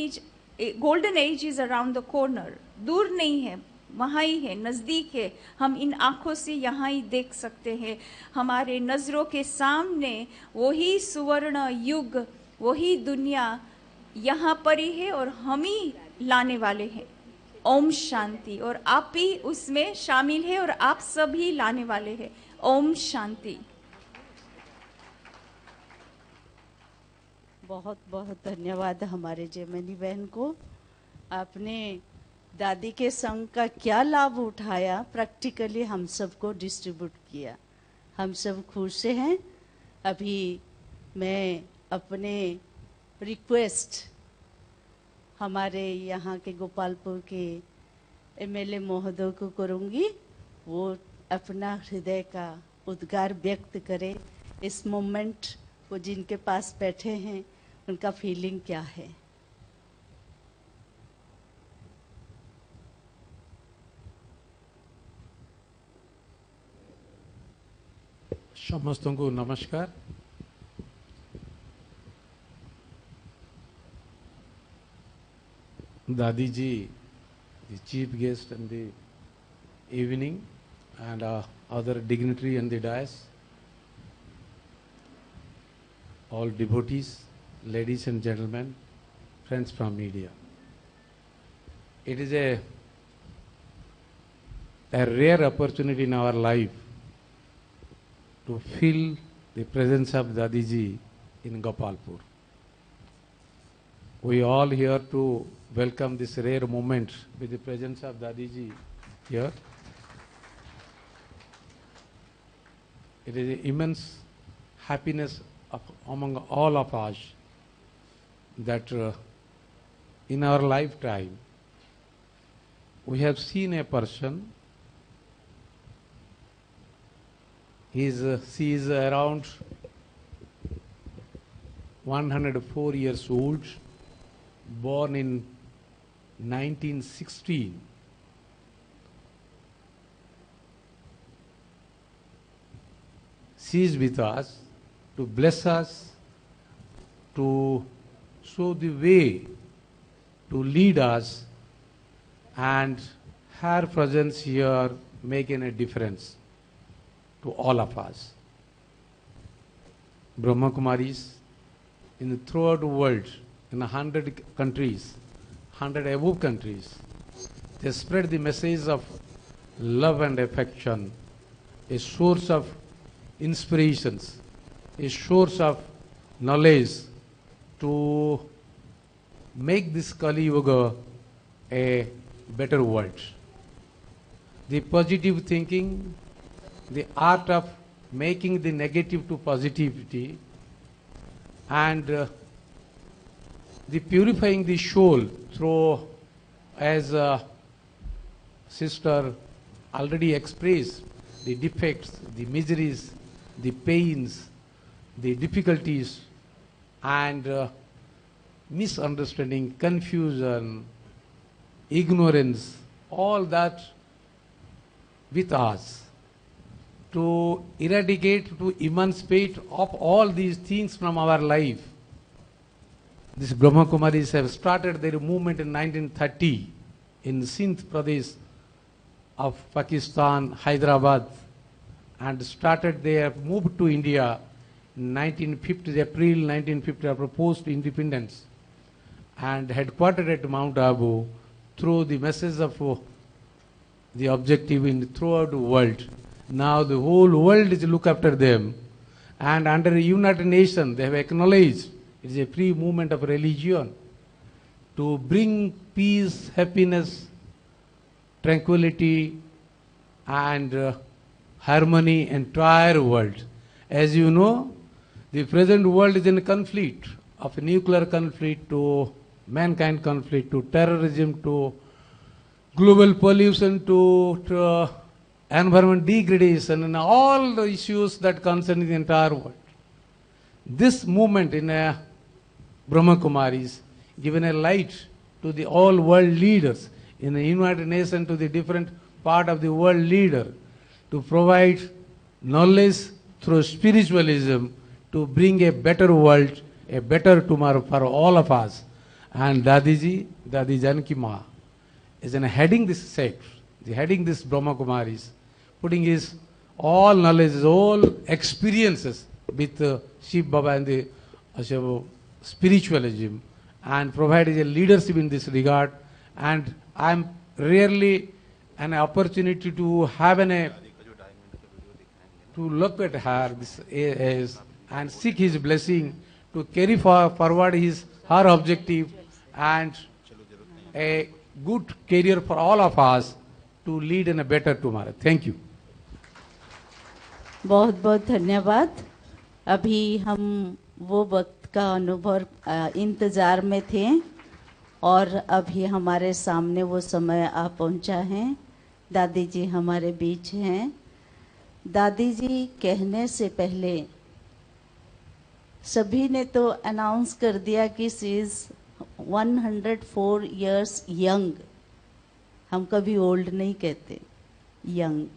age is around the corner. दूर नहीं है, वहाँ ही है, नज़दीक है। हम इन आँखों से यहाँ ही देख सकते हैं। हमारे नज़रों के सामने वही सुवर्ण युग, वही दुनिया यहाँ पर ही है, और हम ही लाने वाले हैं। ओम शांति। और आप भी उसमें शामिल है, और आप सभी लाने वाले हैं। ओम शांति। बहुत बहुत धन्यवाद हमारे जयमनी बहन को। आपने दादी के संग का क्या लाभ उठाया, प्रैक्टिकली हम सबको डिस्ट्रीब्यूट किया। हम सब खुश हैं। अभी मैं अपने रिक्वेस्ट हमारे यहाँ के गोपालपुर के एमएलए महोदय को करूँगी, वो अपना हृदय का उद्गार व्यक्त करे। इस मोमेंट को जिनके पास बैठे हैं उनका फीलिंग क्या है। समस्तों को नमस्कार। Dadi ji, the chief guest in the evening, and other dignitary in the dais, all devotees, ladies and gentlemen, friends from media. It is a rare opportunity in our life to feel the presence of Dadi ji in Gopalpur. We all here to welcome this rare moment with the presence of Dadi ji here. It is immense happiness among all of us that in our lifetime we have seen a person. She is around 104 years old, born in 1916. She is with us to bless us, to show the way, to lead us, and her presence here making a difference to all of us. Brahma Kumaris in the throughout the world, in 100 countries, 100 above countries, They spread the message of love and affection, a source of inspirations, a source of knowledge to make this Kali Yuga a better world. The positive thinking, the art of making the negative to positivity, and the purifying the soul through, as sister already expressed, the defects, the miseries, the pains, the difficulties, and misunderstanding, confusion, ignorance, all that with us, to eradicate, to emancipate of all these things from our life. These Brahma Kumaris have started their movement in 1930 in Sindh Pradesh of Pakistan, Hyderabad, and started their move to India in 1950, April 1950, after post-independence, and headquartered at Mount Abu through the message of the objective in throughout the world. Now the whole world is look after them, and under the United Nations they have acknowledged it is a free movement of religion to bring peace, happiness, tranquility, and harmony in entire world. As you know, the present world is in a conflict, of nuclear conflict to mankind conflict to terrorism to global pollution to environment degradation and all the issues that concern the entire world. This movement in Brahma Kumaris given a light to the all world leaders in the United Nations, to the different part of the world leader, to provide knowledge through spiritualism to bring a better world, a better tomorrow for all of us. And Dadiji, Dadi Janki Ma, is heading this sect, heading this Brahma Kumaris, putting his all knowledge, his all experiences with Shiv Baba and the spiritualism, and providing a leadership in this regard. And I am rarely an opportunity to have to look at her and seek his blessing to carry forward her objective and a good career for all of us to lead in a better tomorrow. Thank you. बहुत बहुत धन्यवाद। अभी हम वो वक्त का अनुभव इंतज़ार में थे और अभी हमारे सामने वो समय आ पहुंचा है। दादी जी हमारे बीच हैं। दादी जी कहने से पहले सभी ने तो अनाउंस कर दिया कि शी इज़ 104 इयर्स यंग। हम कभी ओल्ड नहीं कहते, यंग।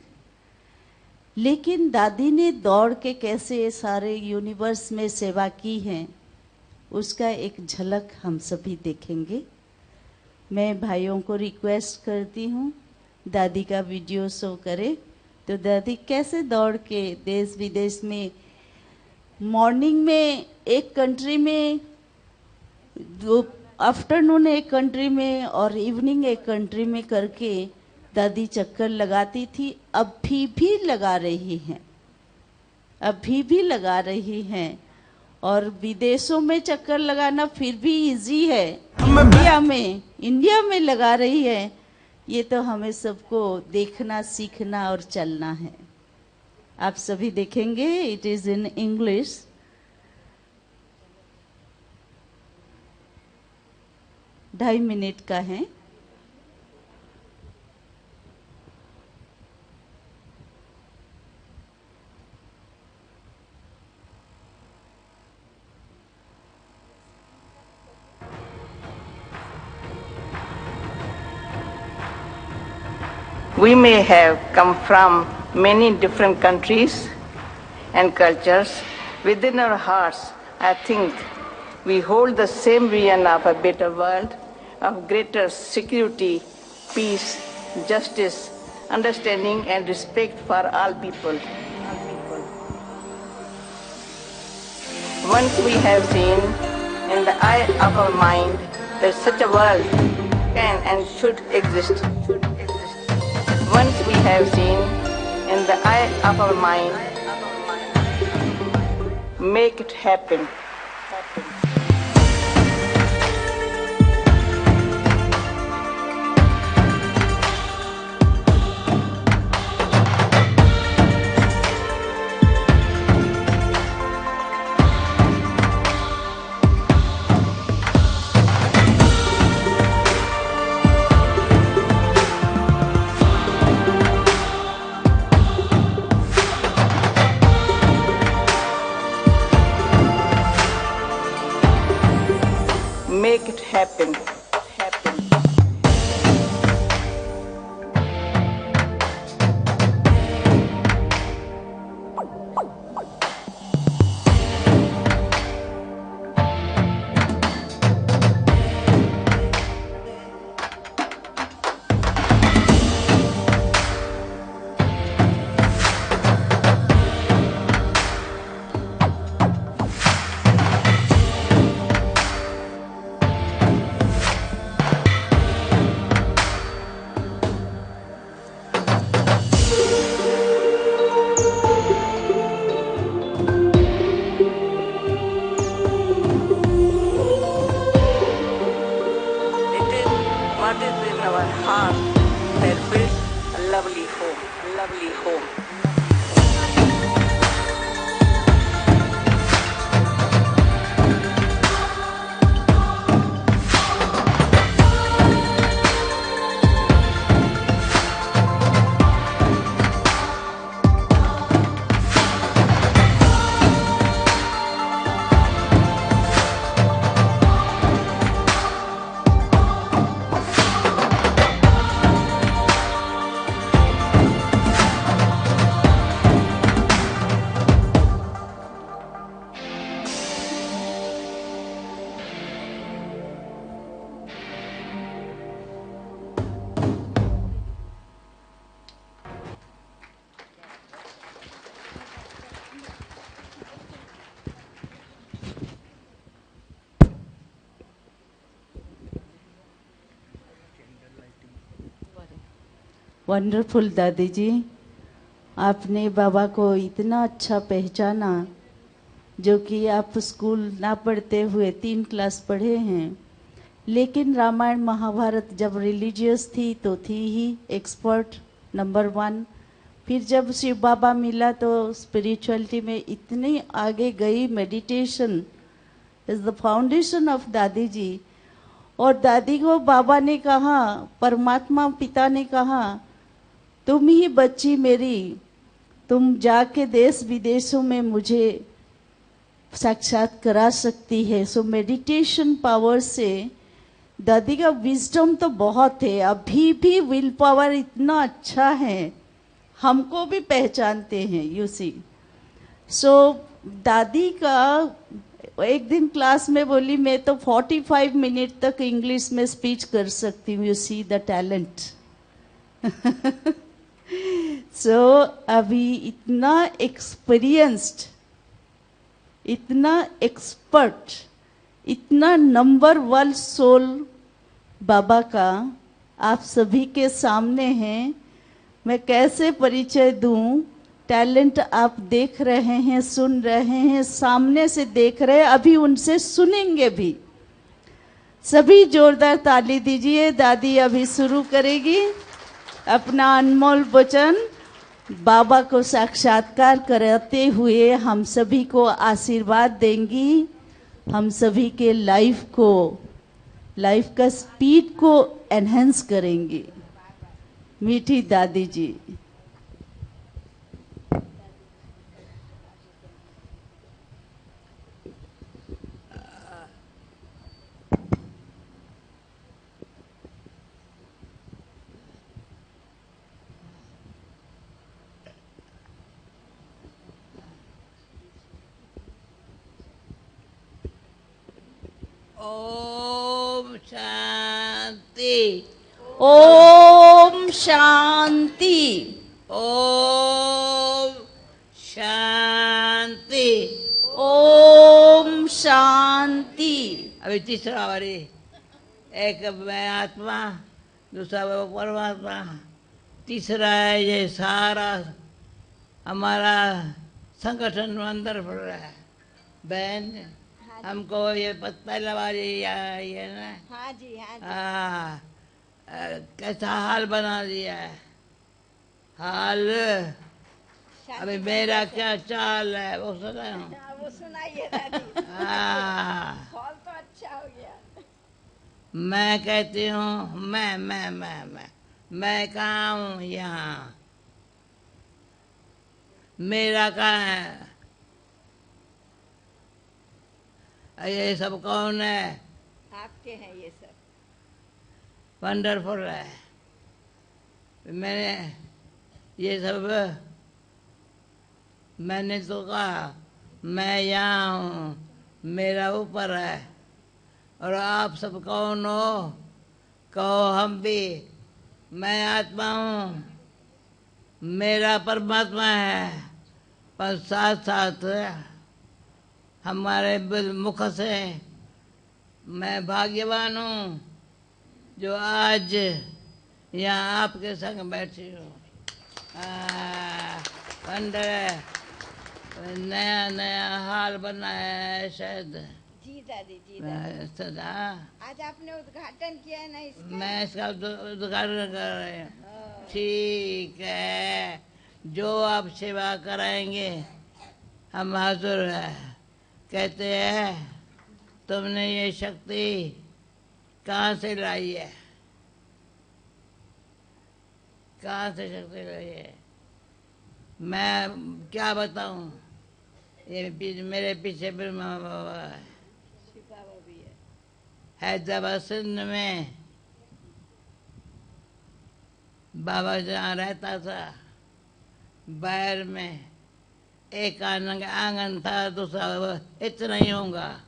लेकिन दादी ने दौड़ के कैसे सारे यूनिवर्स में सेवा की है, उसका एक झलक हम सभी देखेंगे। मैं भाइयों को रिक्वेस्ट करती हूँ दादी का वीडियो शो करे। तो दादी कैसे दौड़ के देश विदेश में, मॉर्निंग में एक कंट्री में, आफ्टरनून एक कंट्री में और इवनिंग एक कंट्री में करके दादी चक्कर लगाती थी। अभी भी लगा रही हैं, अभी भी लगा रही हैं। और विदेशों में चक्कर लगाना फिर भी इजी है, इंडिया में लगा रही है। ये तो हमें सबको देखना, सीखना और चलना है। आप सभी देखेंगे, इट इज इन इंग्लिश। ढाई मिनट का है। We may have come from many different countries and cultures. Within our hearts, I think we hold the same vision of a better world, of greater security, peace, justice, understanding and respect for all people. Once we have seen in the eye of our mind that such a world can and should exist. Once we have seen in the eye of our mind, make it happen. Make it happen. What is in our heart that builds a lovely home. Wonderful दादी जी, आपने बाबा को इतना अच्छा पहचाना, जो कि आप school ना पढ़ते हुए 3 क्लास पढ़े हैं, लेकिन रामायण महाभारत जब रिलीजियस थी तो थी ही एक्सपर्ट नंबर 1। फिर जब शिव बाबा मिला तो स्पिरिचुअलिटी में इतनी आगे गई। Meditation is the foundation of दादी जी। और दादी को बाबा ने कहा, परमात्मा पिता ने कहा, तुम ही बच्ची मेरी, तुम जाके देश विदेशों में मुझे साक्षात करा सकती है। सो मेडिटेशन पावर से दादी का विजडम तो बहुत है। अभी भी विल पावर इतना अच्छा है, हमको भी पहचानते हैं, यू सी। सो दादी का एक दिन क्लास में बोली, मैं तो 45 मिनट तक इंग्लिश में स्पीच कर सकती हूँ। You see the talent. So अभी इतना एक्सपीरियंस्ड, इतना एक्सपर्ट, इतना नंबर 1 सोल बाबा का आप सभी के सामने हैं। मैं कैसे परिचय दूं? टैलेंट आप देख रहे हैं, सुन रहे हैं, सामने से देख रहे हैं, अभी उनसे सुनेंगे भी। सभी जोरदार ताली दीजिए। दादी अभी शुरू करेगी अपना अनमोल वचन। बाबा को साक्षात्कार कराते हुए हम सभी को आशीर्वाद देंगी, हम सभी के लाइफ का स्पीड को एनहेंस करेंगी। मीठी दादी जी। ओम शांति। ओम शांति। ओम शांति। ओम शांति। अभी तीसरा बारी। एक मैं आत्मा, दूसरा वो परमात्मा, तीसरा है ये सारा हमारा संगठन अंदर पड़ रहा है। बहन हमको ये पहला बार ये ना हाँ जी, हाँ जी। हाँ, कैसा हाल बना दिया है। हाल अभी मेरा क्या चाल है वो सुना हूँ। हाँ, वो सुनाइए दादी। हाँ, हॉल तो अच्छा हो गया। मैं कहती हूँ मैं कहाँ हूँ यहाँ, मेरा कहाँ है, ये सब कौन है। आपके हैं ये सब। वंडरफुल है। मैंने ये सब मैंने तो कहा मैं यहाँ हूँ, मेरा ऊपर है, और आप सब कौन हो, कहो हम भी। मैं आत्मा हूँ, मेरा परमात्मा है, पर साथ साथ हमारे मुख से मैं भाग्यवान हूँ जो आज यहाँ आपके संग बैठी हूँ। अंदर नया नया हाल बना है शायद। जी दादी, जी दादी। सदा आज आपने उद्घाटन किया है ना इसका? मैं इसका उद्घाटन कर रही हूँ। ठीक है, जो आप सेवा कराएंगे हम हाजिर है। कहते हैं तुमने ये शक्ति कहाँ से लाई है, कहाँ से शक्ति लाई है, मैं क्या बताऊं। ये मेरे पीछे ब्रह्मा बाबा है, बाबा भी है। हैदराबाद सिंध में बाबा जहाँ रहता था, बैर में एक आंगन था, दूसरा इतना ही होगा।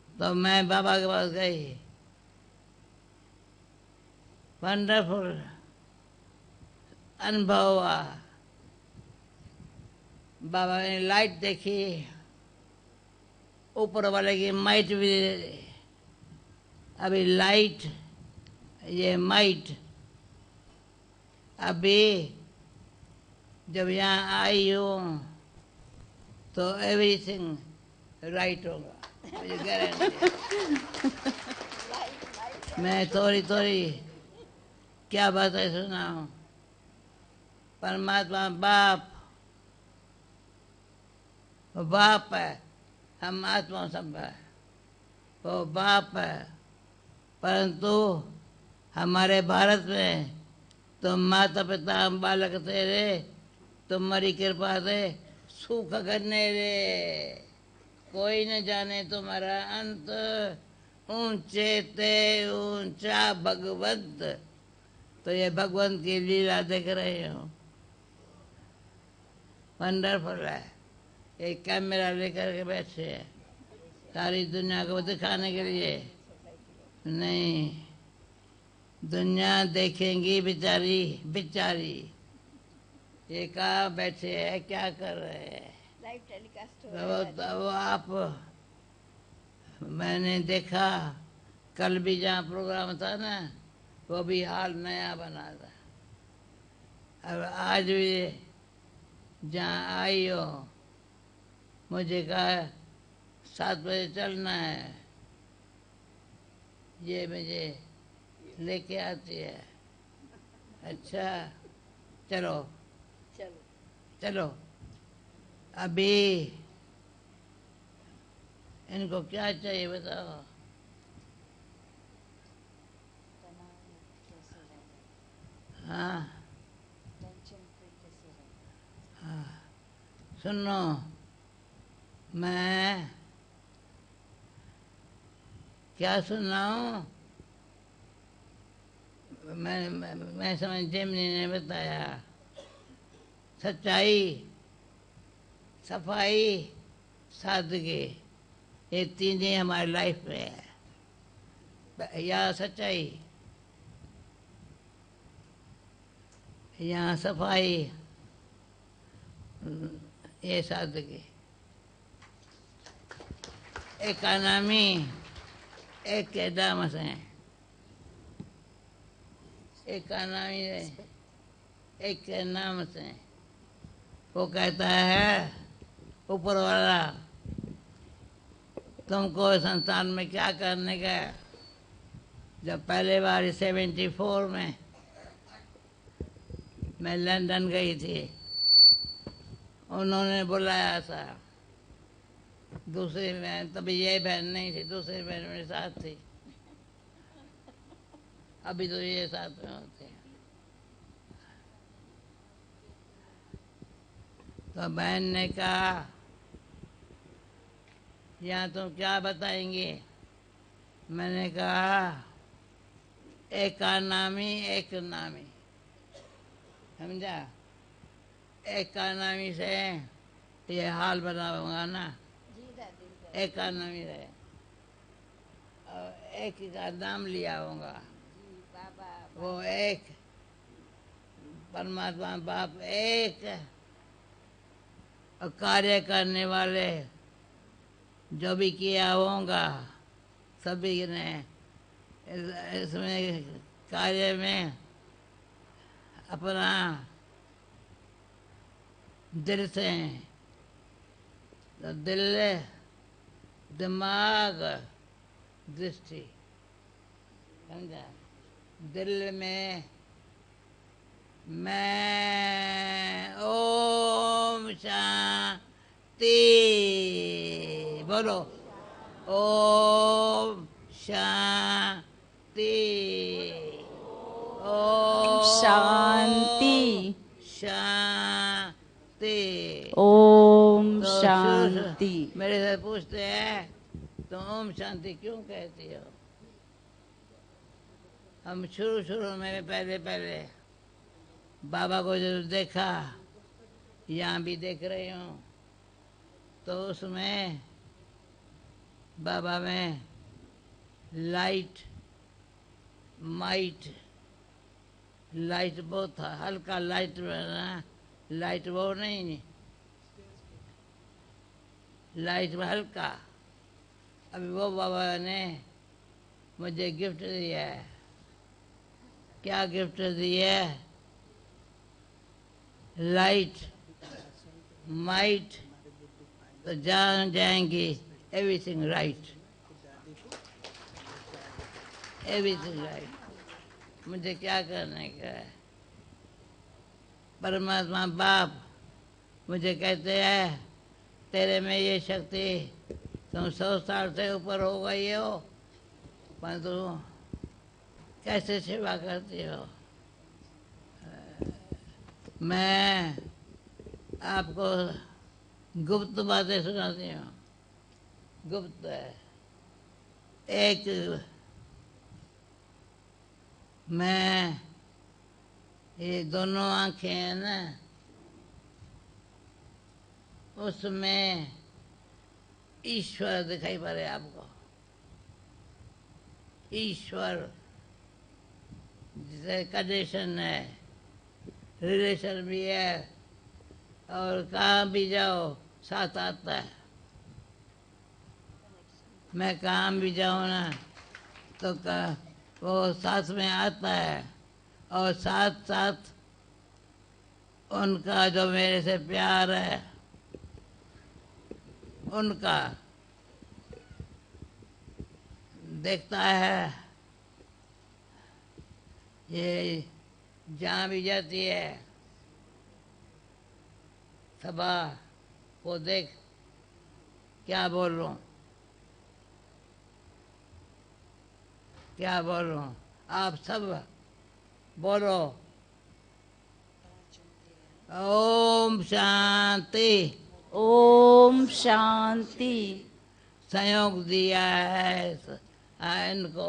तो मैं बाबा के पास गई। वंडरफुल अनुभव हुआ। बाबा ने लाइट देखी, ऊपर वाले की माइट भी। अभी लाइट, ये माइट, अभी जब यहाँ आई हूँ तो एवरीथिंग राइट होगा, मुझे गारंटी। मैं थोड़ी थोड़ी क्या बातें सुनाऊं। परमात्मा बाप बाप है, हम आत्मा सब है, वो बाप है। परंतु हमारे भारत में तुम माता पिता बालक तेरे, तुम्हारी कृपा से सुख करने रे, कोई न जाने तुम्हारा अंत, ऊंचे ते ऊंचा भगवंत। तो ये भगवंत की लीला देख रहे हो, वंडरफुल है। एक कैमरा लेकर के बैठे हैं सारी दुनिया को दिखाने के लिए। नहीं, दुनिया देखेंगी बेचारी बेचारी, ये कहाँ बैठे हैं, क्या कर रहे हैं। लाइव टेलीकास्ट हो रहा है। तो आप, मैंने देखा कल भी जहाँ प्रोग्राम था ना, वो भी हाल नया बना था। अब आज भी जहाँ आई हो, मुझे कहा 7 बजे चलना है, ये मुझे लेके आती है। अच्छा चलो चलो चलो। अभी इनको क्या चाहिए बताओ। हाँ हाँ, सुनो, मैं क्या सुनाऊं। मैं समझ जेमिनी ने बताया, सच्चाई, सफाई, सादगी, ये तीन ही हमारी लाइफ में है। या सच्चाई, यहाँ सफाई, ये सादगी। इकोनॉमी एक के नाम से, इकोनॉमी एक के नाम से वो कहता है ऊपर वाला तुमको संस्थान में क्या करने का है। जब पहले बार 74 में मैं लंदन गई थी, उन्होंने बुलाया था। दूसरी बहन, तभी ये बहन नहीं थी, दूसरी बहन मेरे साथ थी। अभी तो ये साथ में होते हैं। तो बहन ने कहा यहाँ तुम क्या बताएंगे। मैंने कहा इकोनॉमी एक नामी, समझा। इकोनॉमी से ये हाल बनाऊंगा ना, इकोनॉमी से और एक का नाम लिया होगा। वो एक परमात्मा बाप एक, और कार्य करने वाले जो भी किया होगा सभी ने इसमें कार्य में अपना दिल से, तो दिल, दिमाग, दृष्टि, समझा। दिल में मैं ओम शांति बोलो, ओम शांति, ओम शांति, शांति, ओम तो शांति। मेरे से पूछते हैं तुम ओम शांति क्यों कहती हो। हम शुरू में पहले बाबा को जब देखा, यहाँ भी देख रही हूँ, तो उसमें बाबा में लाइट माइट, लाइट बहुत था, हल्का लाइट ना, लाइट वो नहीं, लाइट में हल्का। अभी वो बाबा ने मुझे गिफ्ट दिया है। क्या गिफ्ट दिया है। लाइट माइट, तो जान जाएंगे एवरीथिंग राइट, एवरीथिंग राइट। मुझे क्या करने का है। परमात्मा बाप मुझे कहते हैं तेरे में ये शक्ति, तुम 100 साल से ऊपर हो गई हो, परंतु कैसे सेवा करती हो। मैं आपको गुप्त बातें सुनाती हूँ। गुप्त है। एक मैं ये दोनों आंखें हैं ना, उसमें ईश्वर दिखाई पड़े आपको। ईश्वर जिसे कंडीशन है, रिलेशन भी है, और कहाँ भी जाओ साथ आता है। मैं कहाँ भी जाऊँ ना तो वो साथ में आता है, और साथ साथ उनका जो मेरे से प्यार है, उनका देखता है। ये जहाँ भी जाती है सभा को देख, क्या बोलूं, क्या बोलूं। आप सब बोलो ओम शांति। ओम शांति। संयोग दिया है इनको,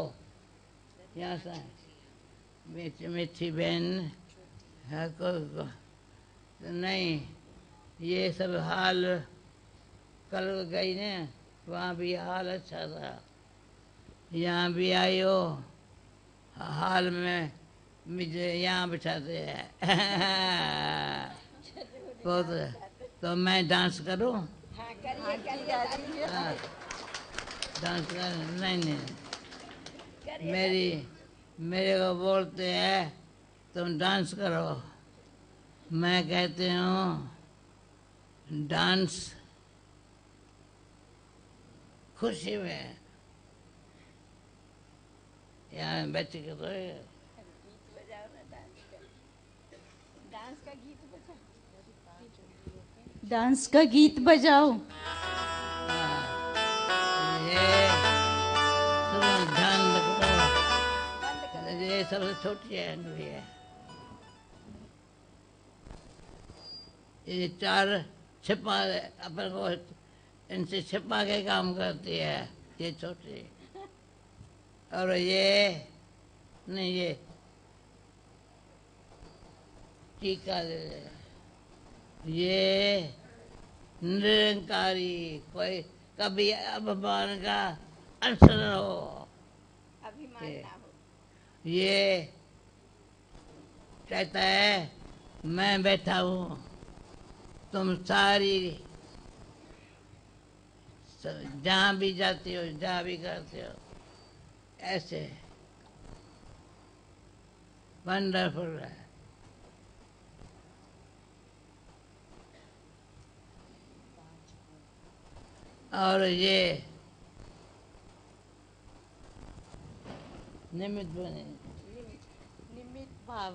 यहाँ से मीठी बहन है को नहीं, ये सब हाल कल गई ने, वहाँ भी हाल अच्छा था। यहाँ भी आई हो, हाल में मुझे यहाँ बिठाते हैं। बहुत। तो मैं डांस करूं। हाँ, करिए, हाँ। डांस कर नहीं नहीं मेरे को बोलते हैं तुम डांस करो, मैं कहती हूँ डांस खुशी में। यहाँ बैठ के तो डांस का गीत बजाओ। ये सुनो, ध्यान रखो, ये सबसे छोटी है भी है। ये 4 छिपा अपन को इनसे छिपा के काम करती है, ये छोटी। और ये नहीं, ये टीका दे दे। ये निरंकारी, कोई कभी अभिमान का अंश न हो, अभिमान ना हो। ये कहता है मैं बैठा हूँ, तुम सारी जहाँ भी जाती हो, जहाँ भी करते हो, ऐसे वंडरफुल है। और ये निमित्त बने, निमित्त भाव।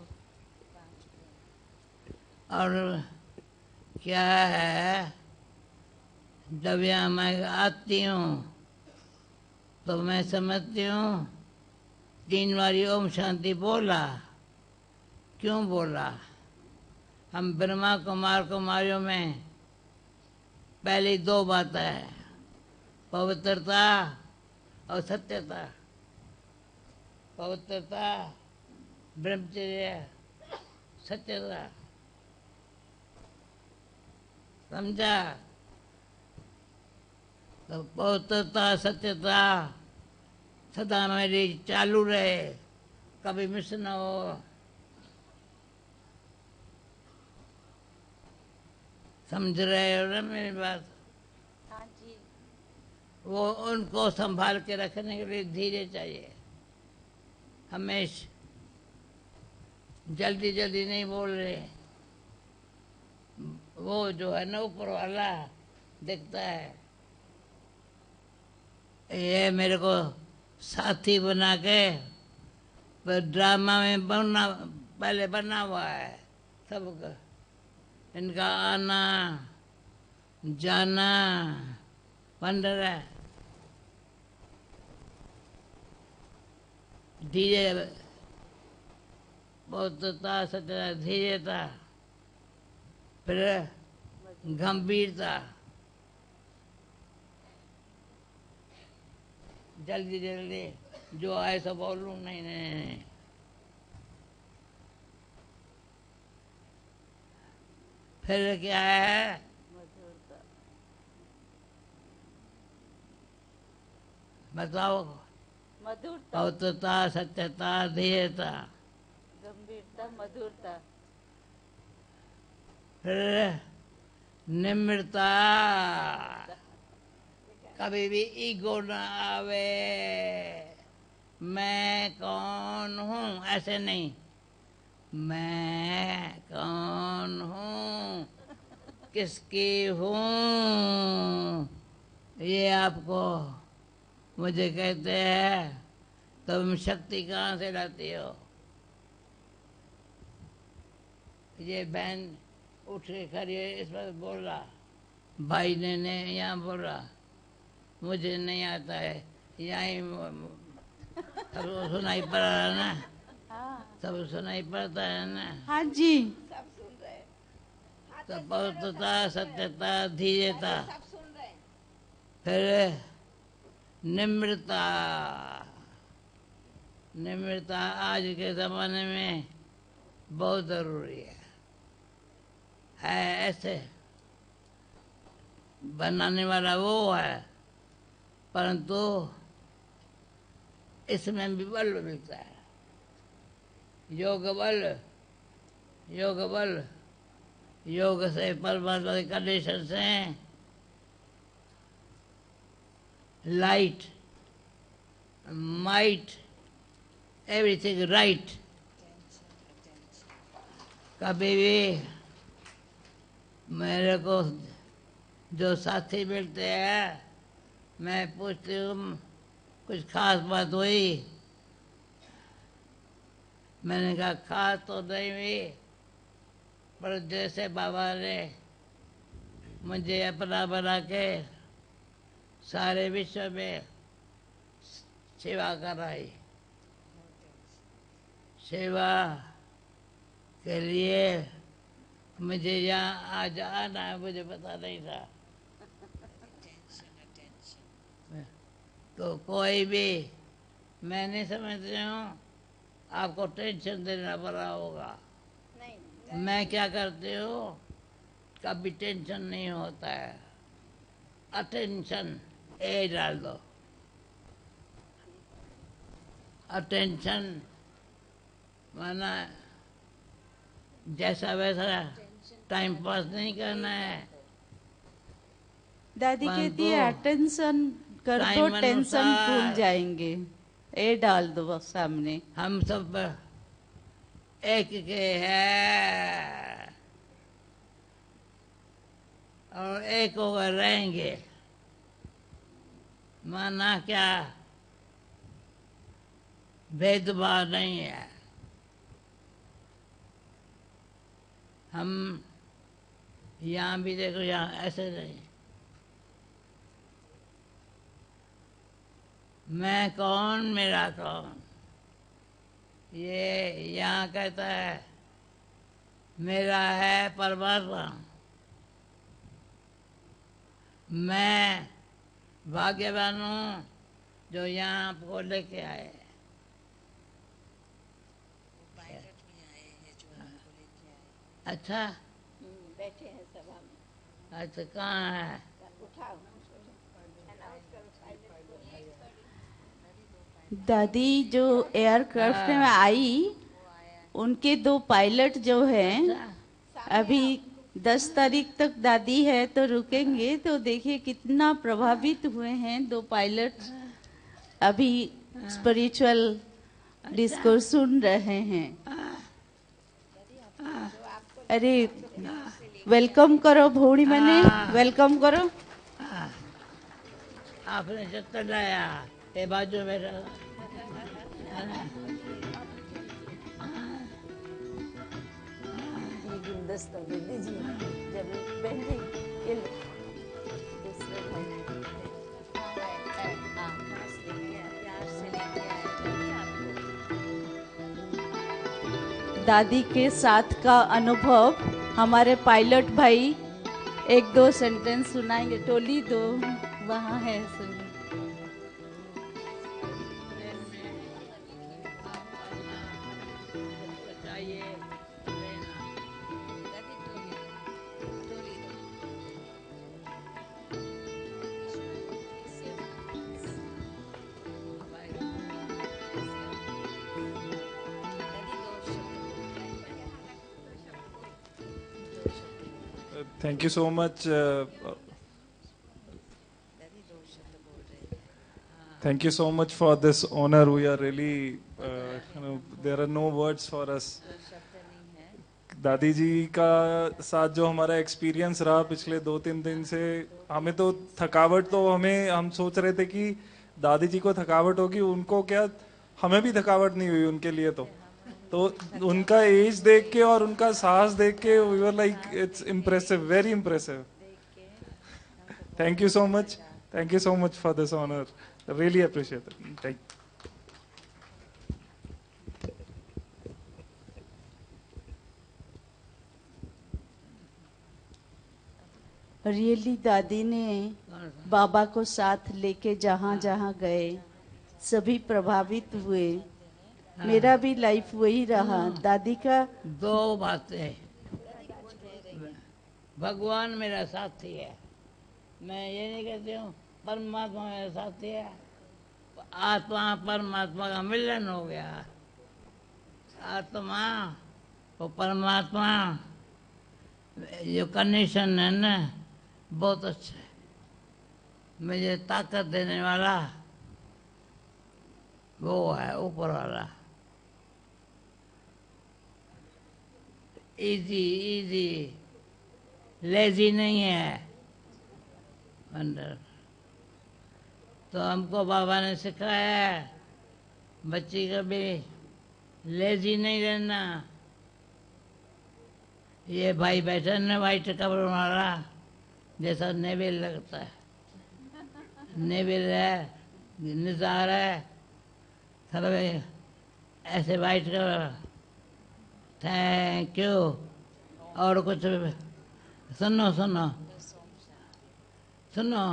और क्या है, जब यहाँ मैं आती हूँ तो मैं समझती हूँ 3 बारी ओम शांति बोला। क्यों बोला? हम ब्रह्मा कुमार कुमारियों में पहली 2 बातें हैं, पवित्रता और सत्यता। पवित्रता, ब्रह्मचर्य, सत्यता, समझा? तो पवित्रता सत्यता सदा मेरी चालू रहे, कभी मिस न हो। समझ रहे हो ना मेरी बात? हाँ जी। वो उनको संभाल के रखने के लिए धीरे चाहिए, हमेशा जल्दी जल्दी नहीं बोल रहे। वो जो है ना ऊपर वाला देखता है। ये मेरे को साथी बना के पर ड्रामा में पहले बना हुआ है सबका। इनका आना जाना वंडर है। धीरे बहुत था, सत्य धीरे था, फिर गंभीरता, जल्दी जल्दी जो आए सब बोलूं, नहीं नहीं नहीं। फिर क्या है, बताओ? मधुरता, पवित्रता, सत्यता, धीरता, गंभीरता, मधुरता, फिर निम्रता। कभी भी ईगो ना आवे, मैं कौन हूँ ऐसे नहीं, मैं कौन हूँ, किसकी हूँ, ये आपको मुझे कहते हैं, तुम शक्ति कहाँ से लाती हो? ये बहन उठ के खड़ी है, इस पर बोला, भाई ने यहाँ बोला, मुझे नहीं आता है, यहीं सब सुनाई पड़ रहा है ना? सब सुनाई पड़ता है ना? हाँ जी। सब सुन रहे हैं। तो पवित्रता, सत्यता, धीरता, सब सुन रहे हैं। फिर निम्रता। निम्रता आज के ज़माने में बहुत ज़रूरी है ऐसे बनाने वाला वो है, परंतु इसमें भी बल मिलता है। योग बल, योग बल, योग से परमात्मा के कंडीशन से light, might, everything right. कभी भी मेरे को जो साथी मिलते हैं मैं पूछती हूँ कुछ खास बात हुई। मैंने कहा खास तो नहीं हुई, पर जैसे बाबा ने मुझे अपना बना के सारे विश्व में सेवा कराई, सेवा के लिए मुझे यहाँ आज आना है, मुझे पता नहीं था। तो कोई भी, मैं नहीं समझती हूँ आपको टेंशन देना पड़ा होगा। मैं क्या करती हूँ, कभी टेंशन नहीं होता है। अटेंशन ए डाल दो, अटेंशन माना जैसा वैसा टाइम पास नहीं करना है। दादी कहती है अटेंशन कर तो टाइम टेंशन अनुसार भूल जाएंगे। ए डाल दो बस सामने। हम सब एक के हैं और एक होकर रहेंगे। माना क्या, भेदभाव नहीं है। हम यहाँ भी देखो, यहाँ ऐसे नहीं। मैं कौन, मेरा कौन, ये यहाँ कहता है मेरा है परमात्मा। मैं भाग्यवान हूँ जो यहाँ आपको लेके आए। अच्छा, बैठे हैं सभा में। अच्छा कहाँ है? उठाओ, दादी जो एयरक्राफ्ट में आई, उनके 2 पायलट जो हैं अभी 10 तारीख तक दादी है तो रुकेंगे, तो देखिए कितना प्रभावित हुए हैं 2 पायलट। अभी स्पिरिचुअल डिस्कोर्स सुन रहे हैं। अरे वेलकम करो भौड़ी मने, वेलकम करो। आपने जत्ता लाया ये बाजू में रहो। ये गुलदस्ता दे दीजिए जरूर। बहन जी ये लो, दूसरे भाई प्यार से लेके आए आपको। दादी के साथ का अनुभव हमारे पायलट भाई 1-2 सेंटेंस सुनाएंगे। टोली दो वहाँ है सुनिए। Thank you so much. Thank you so much for this honor. We are really, there are no words for us. दादी जी का साथ जो हमारा एक्सपीरियंस रहा पिछले 2-3 दिन से, हमें तो थकावट, तो हम सोच रहे थे कि दादी जी को थकावट होगी, उनको क्या, हमें भी थकावट नहीं हुई उनके लिए। तो उनका एज देख के और उनका साहस देख के we were like it's impressive, very impressive. Thank you so much for this honour, really appreciate it. Thank you. Really दादी ने बाबा को साथ लेके जहाँ जहाँ गए सभी प्रभावित हुए। मेरा भी लाइफ वही रहा। दादी का 2 बातें, भगवान मेरा साथी है, मैं ये नहीं कहती हूँ परमात्मा मेरा साथी है। आत्मा परमात्मा का मिलन हो गया। आत्मा और परमात्मा जो कनेक्शन है ना, बहुत अच्छा है। मुझे ताकत देने वाला वो है ऊपर वाला। इजी इजी, लेजी नहीं है वंडर। तो हमको बाबा ने सिखाया है बच्ची कभी लेजी नहीं रहना। ये भाई बैठा न वाइट कपड़ों वाला जैसा नेविल लगता है, नेविल है, निज़ार है, सब ऐसे वाइट कलर। Thank you. और कुछ सुनो सुनो सुनो,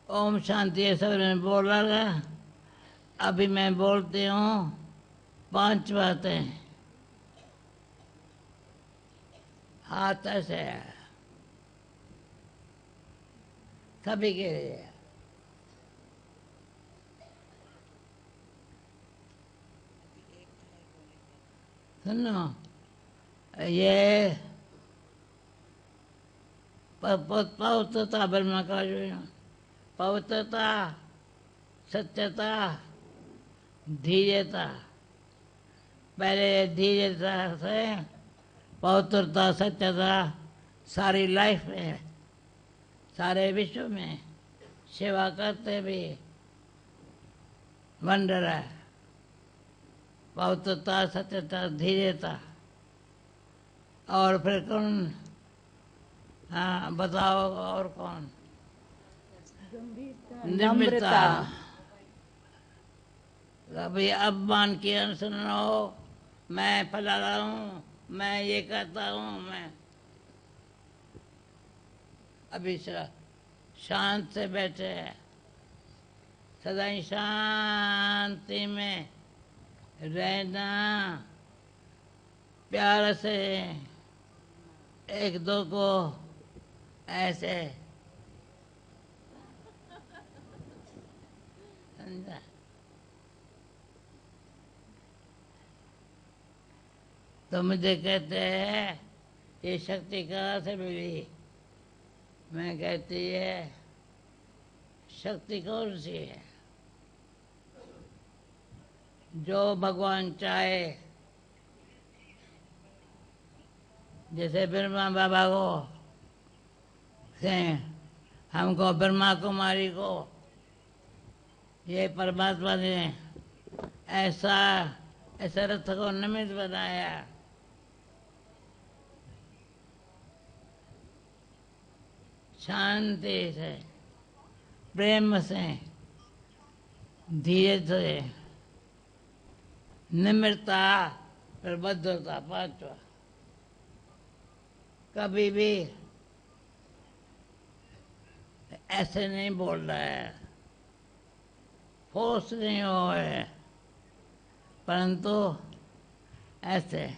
ओम शांति ये सब ने बोला था। अभी मैं बोलती हूँ 5 बातें। हाथ ऐसे सभी के लिए। सुनो, ये पवित्रता ब्रह्म का पवित्रता, सत्यता, धीरता। पहले धीरता से पवित्रता, सत्यता सारी लाइफ में, सारे विश्व में सेवा करते भी वंडर है। पवित्रता, सत्यता, धीरता। और फिर कौन? हाँ बताओ, और कौन? नम्रता। कभी अपमान की अनशन हो, मैं फलाना हूँ, मैं ये करता हूँ, मैं अभी शांत से बैठे हैं, सदा ही शांति में रहना, प्यार से एक दो को ऐसे समझा। तो मुझे कहते हैं ये शक्ति कहाँ से मिली? मैं कहती है शक्ति कौन सी है? जो भगवान चाहे। जैसे ब्रह्मा बाबा को से हमको ब्रह्मा कुमारी को ये परमात्मा ने ऐसा ऐसा रथ को निमित्त बनाया। शांति से, प्रेम से, धीरे से, निम्रता, प्रबद्धता, 5वां। कभी भी ऐसे नहीं बोल रहा है, फोर्स नहीं हो है, परंतु ऐसे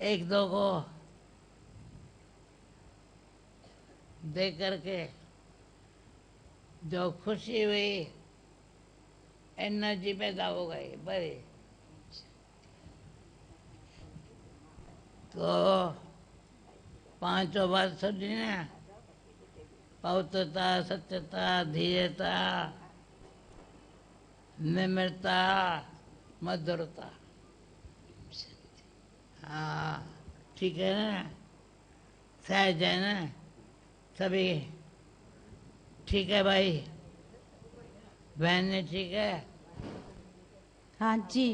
एक दो को देख करके जो खुशी हुई, एनर्जी पैदा हो गई बड़ी। तो 5 बात समझी ना, पवित्रता, सत्यता, धीरता, निम्रता, मधुरता। हाँ ठीक है ना, सहज है ना सभी? ठीक है भाई, बहन ठीक है? हाँ जी।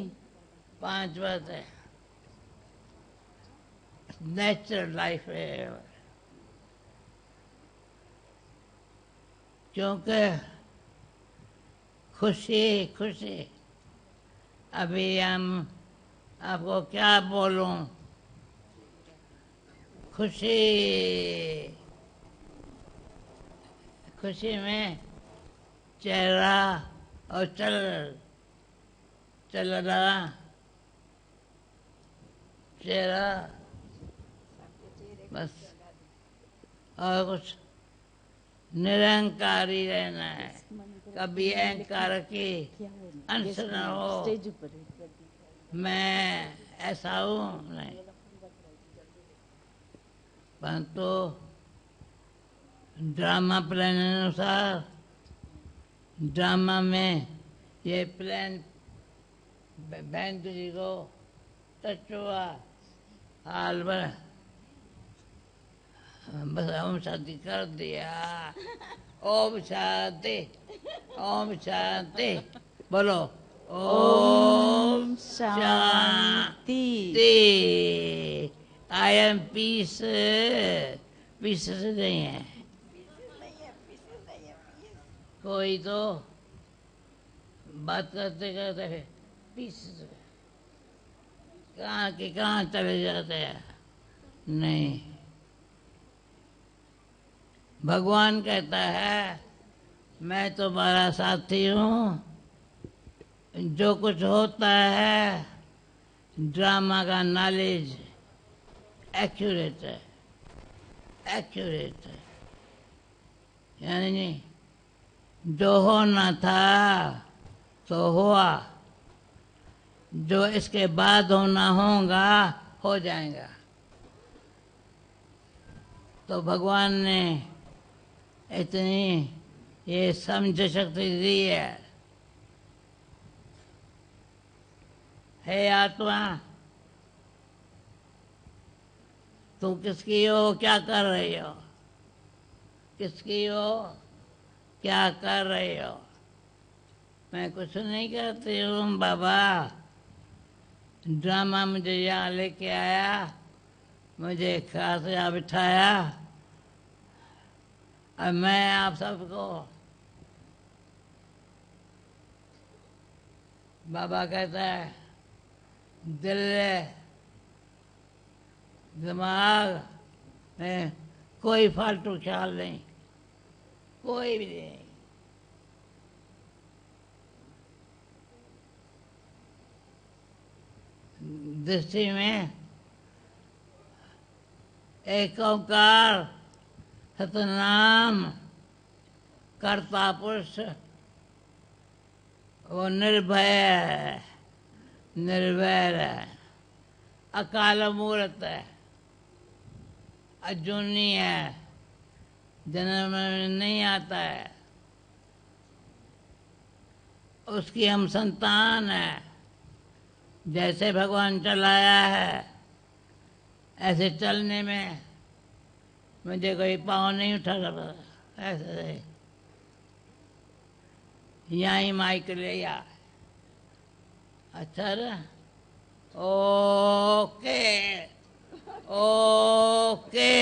5 बात है, नेचुरल लाइफ है। क्योंकि खुशी खुशी, अभी हम आपको क्या बोलूं, खुशी खुशी में चेहरा और चलना चेहरा बस, और कुछ निरंकारी रहना है। कभी अहंकार की अंश न हो, मैं ऐसा हूँ नहीं, परंतु ड्रामा प्लान अनुसार ड्रामा में ये प्लान बैंक जी को टच हुआ हाल में बस ओम शांति कर दिया। ओम शांति बोलो Om Shanti. I am piece piece नहीं है कोई तो बात करते करते पीस कहाँ के कहाँ चले जाते हैं। नहीं, भगवान कहता है मैं तुम्हारा साथी हूँ। जो कुछ होता है ड्रामा का नॉलेज एक्यूरेट है, एक्यूरेट है। यानी जो होना था तो हुआ, जो इसके बाद होना होगा हो जाएगा। तो भगवान ने इतनी ये समझ शक्ति दी है। हे आत्मा, तू किसकी हो, क्या कर रही हो? किसकी हो, क्या कर रही हो? मैं कुछ नहीं करती हूँ बाबा। ड्रामा मुझे यहाँ लेके आया, मुझे खास यहाँ बिठाया, और मैं आप सबको बाबा कहता है दिल दिमाग में कोई फालतू ख्याल नहीं, कोई भी नहीं। दृष्टि में एक ओंकार सतनाम कर्ता पुरुष वो निर्भय है, निर्वैर है, अकाल मूर्त है, अजूनी है, जन्म में नहीं आता है। उसकी हम संतान है। जैसे भगवान चलाया है ऐसे चलने में मुझे कोई पाँव नहीं उठा सकता। ऐसे यहाँ ही माइक ले आ। अच्छा ना? Okay okay.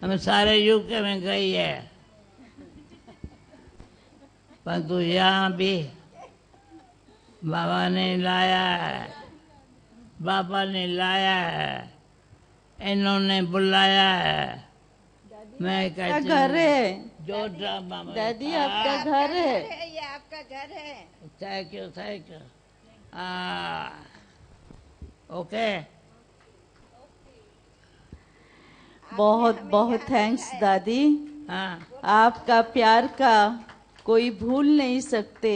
हम सारे यूके में गई है, परंतु यहाँ भी बाबा ने लाया है, बाबा ने लाया है, इन्होंने बुलाया है। मैं कहती हूँ घर है जो ड्रामा में दादी, आपका घर है। ये आपका घर है। Thank you thank you. Okay, बहुत बहुत थैंक्स दादी। हाँ, आपका प्यार का कोई भूल नहीं सकते।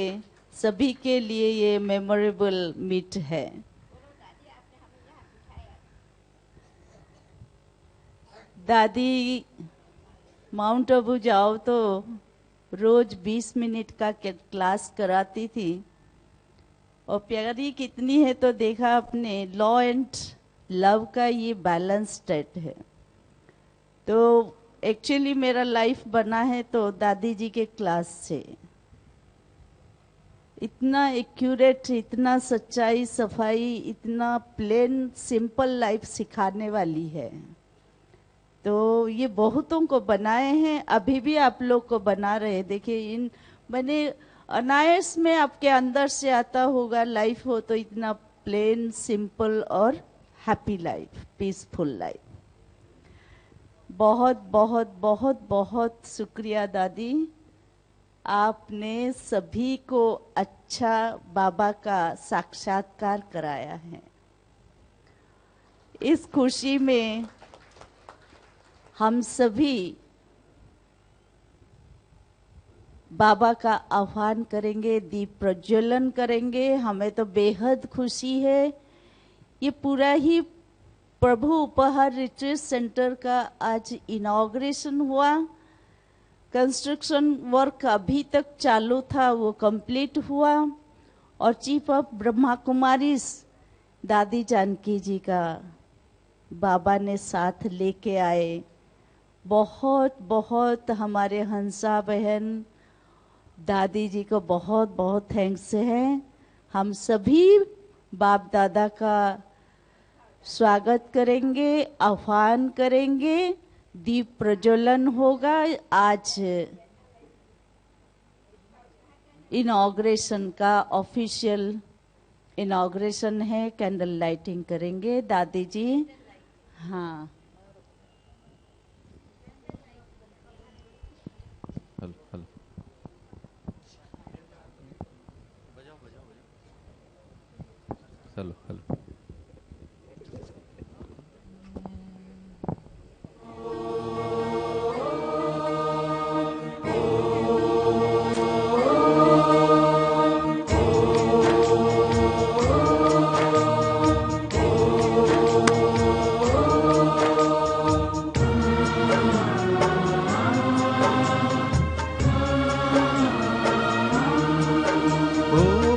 सभी के लिए ये मेमोरेबल मीट है। दादी माउंट आबू जाओ तो रोज 20 मिनट का क्लास कराती थी, और प्यारी कितनी है तो देखा आपने, लॉ एंड लव का ये बैलेंस स्टेट है। तो एक्चुअली मेरा लाइफ बना है तो दादी जी के क्लास से। इतना एक्यूरेट, इतना सच्चाई, सफाई, इतना प्लेन सिंपल लाइफ सिखाने वाली है। तो ये बहुतों को बनाए हैं, अभी भी आप लोग को बना रहे हैं। देखिए इन बने अनायास में आपके अंदर से आता होगा। लाइफ हो तो इतना प्लेन सिंपल और हैप्पी लाइफ, पीसफुल लाइफ। बहुत बहुत बहुत बहुत शुक्रिया दादी, आपने सभी को अच्छा बाबा का साक्षात्कार कराया है। इस खुशी में हम सभी बाबा का आह्वान करेंगे, दीप प्रज्वलन करेंगे। हमें तो बेहद खुशी है। ये पूरा ही प्रभु उपहार रिट्रीट सेंटर का आज इनॉग्रेशन हुआ। कंस्ट्रक्शन वर्क अभी तक चालू था, वो कंप्लीट हुआ और चीफ ऑफ ब्रह्मा कुमारीज दादी जानकी जी का बाबा ने साथ लेके आए। बहुत बहुत हमारे हंसा बहन दादी जी को बहुत बहुत थैंक्स है। हम सभी बाप दादा का स्वागत करेंगे, आह्वान करेंगे, दीप प्रज्वलन होगा। आज इनॉग्रेशन का ऑफिशियल इनॉग्रेशन है, कैंडल लाइटिंग करेंगे दादी जी। हाँ, हेलो हेलो।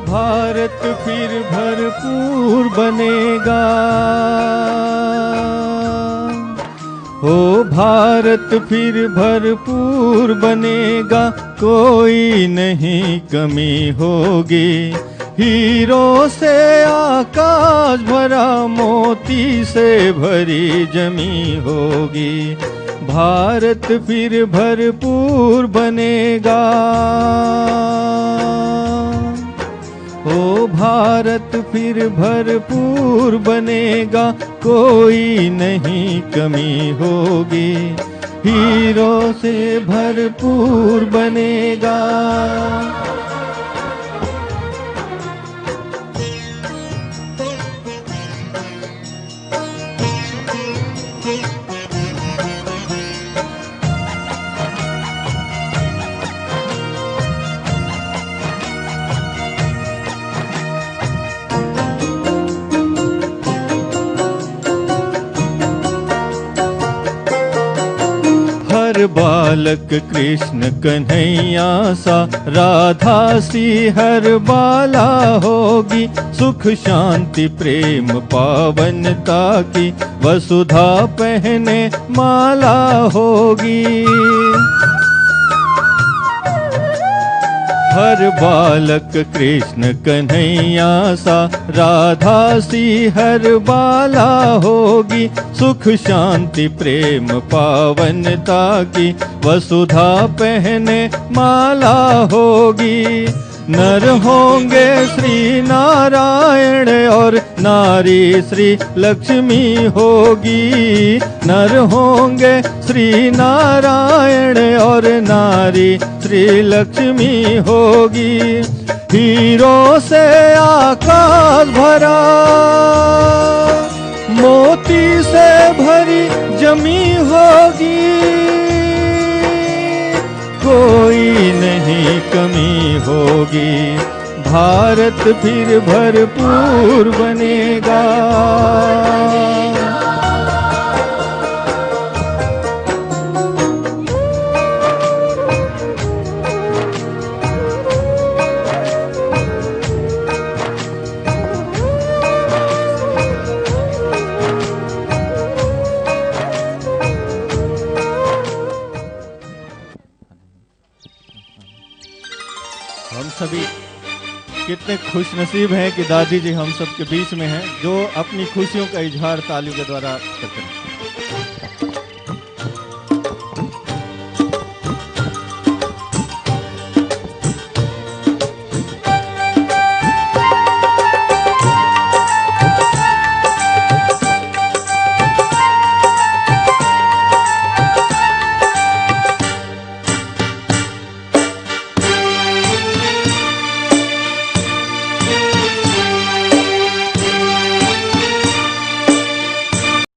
भारत फिर भरपूर बनेगा, हो भारत फिर भरपूर बनेगा, कोई नहीं कमी होगी। हीरों से आकाश भरा, मोती से भरी जमी होगी। भारत फिर भरपूर बनेगा, ओ भारत फिर भरपूर बनेगा, कोई नहीं कमी होगी। हीरों से भरपूर बनेगा। हर बालक कृष्ण कन्हैया सा, राधा सी हर बाला होगी। सुख शांति प्रेम पावनता की, वसुधा पहने माला होगी। हर बालक कृष्ण कन्हैया सा, राधा सी हर बाला होगी। सुख शांति प्रेम पावनता की, वसुधा पहने माला होगी। नर होंगे श्री नारायण और नारी श्री लक्ष्मी होगी। नर होंगे श्री नारायण और नारी श्री लक्ष्मी होगी। हीरों से आकाश भरा, मोती से भरी जमी होगी। कोई नहीं कमी होगी, भारत फिर भरपूर बनेगा। हम सभी कितने खुश नसीब हैं कि दादी जी हम सब के बीच में हैं, जो अपनी खुशियों का इजहार तालियों के द्वारा करते हैं।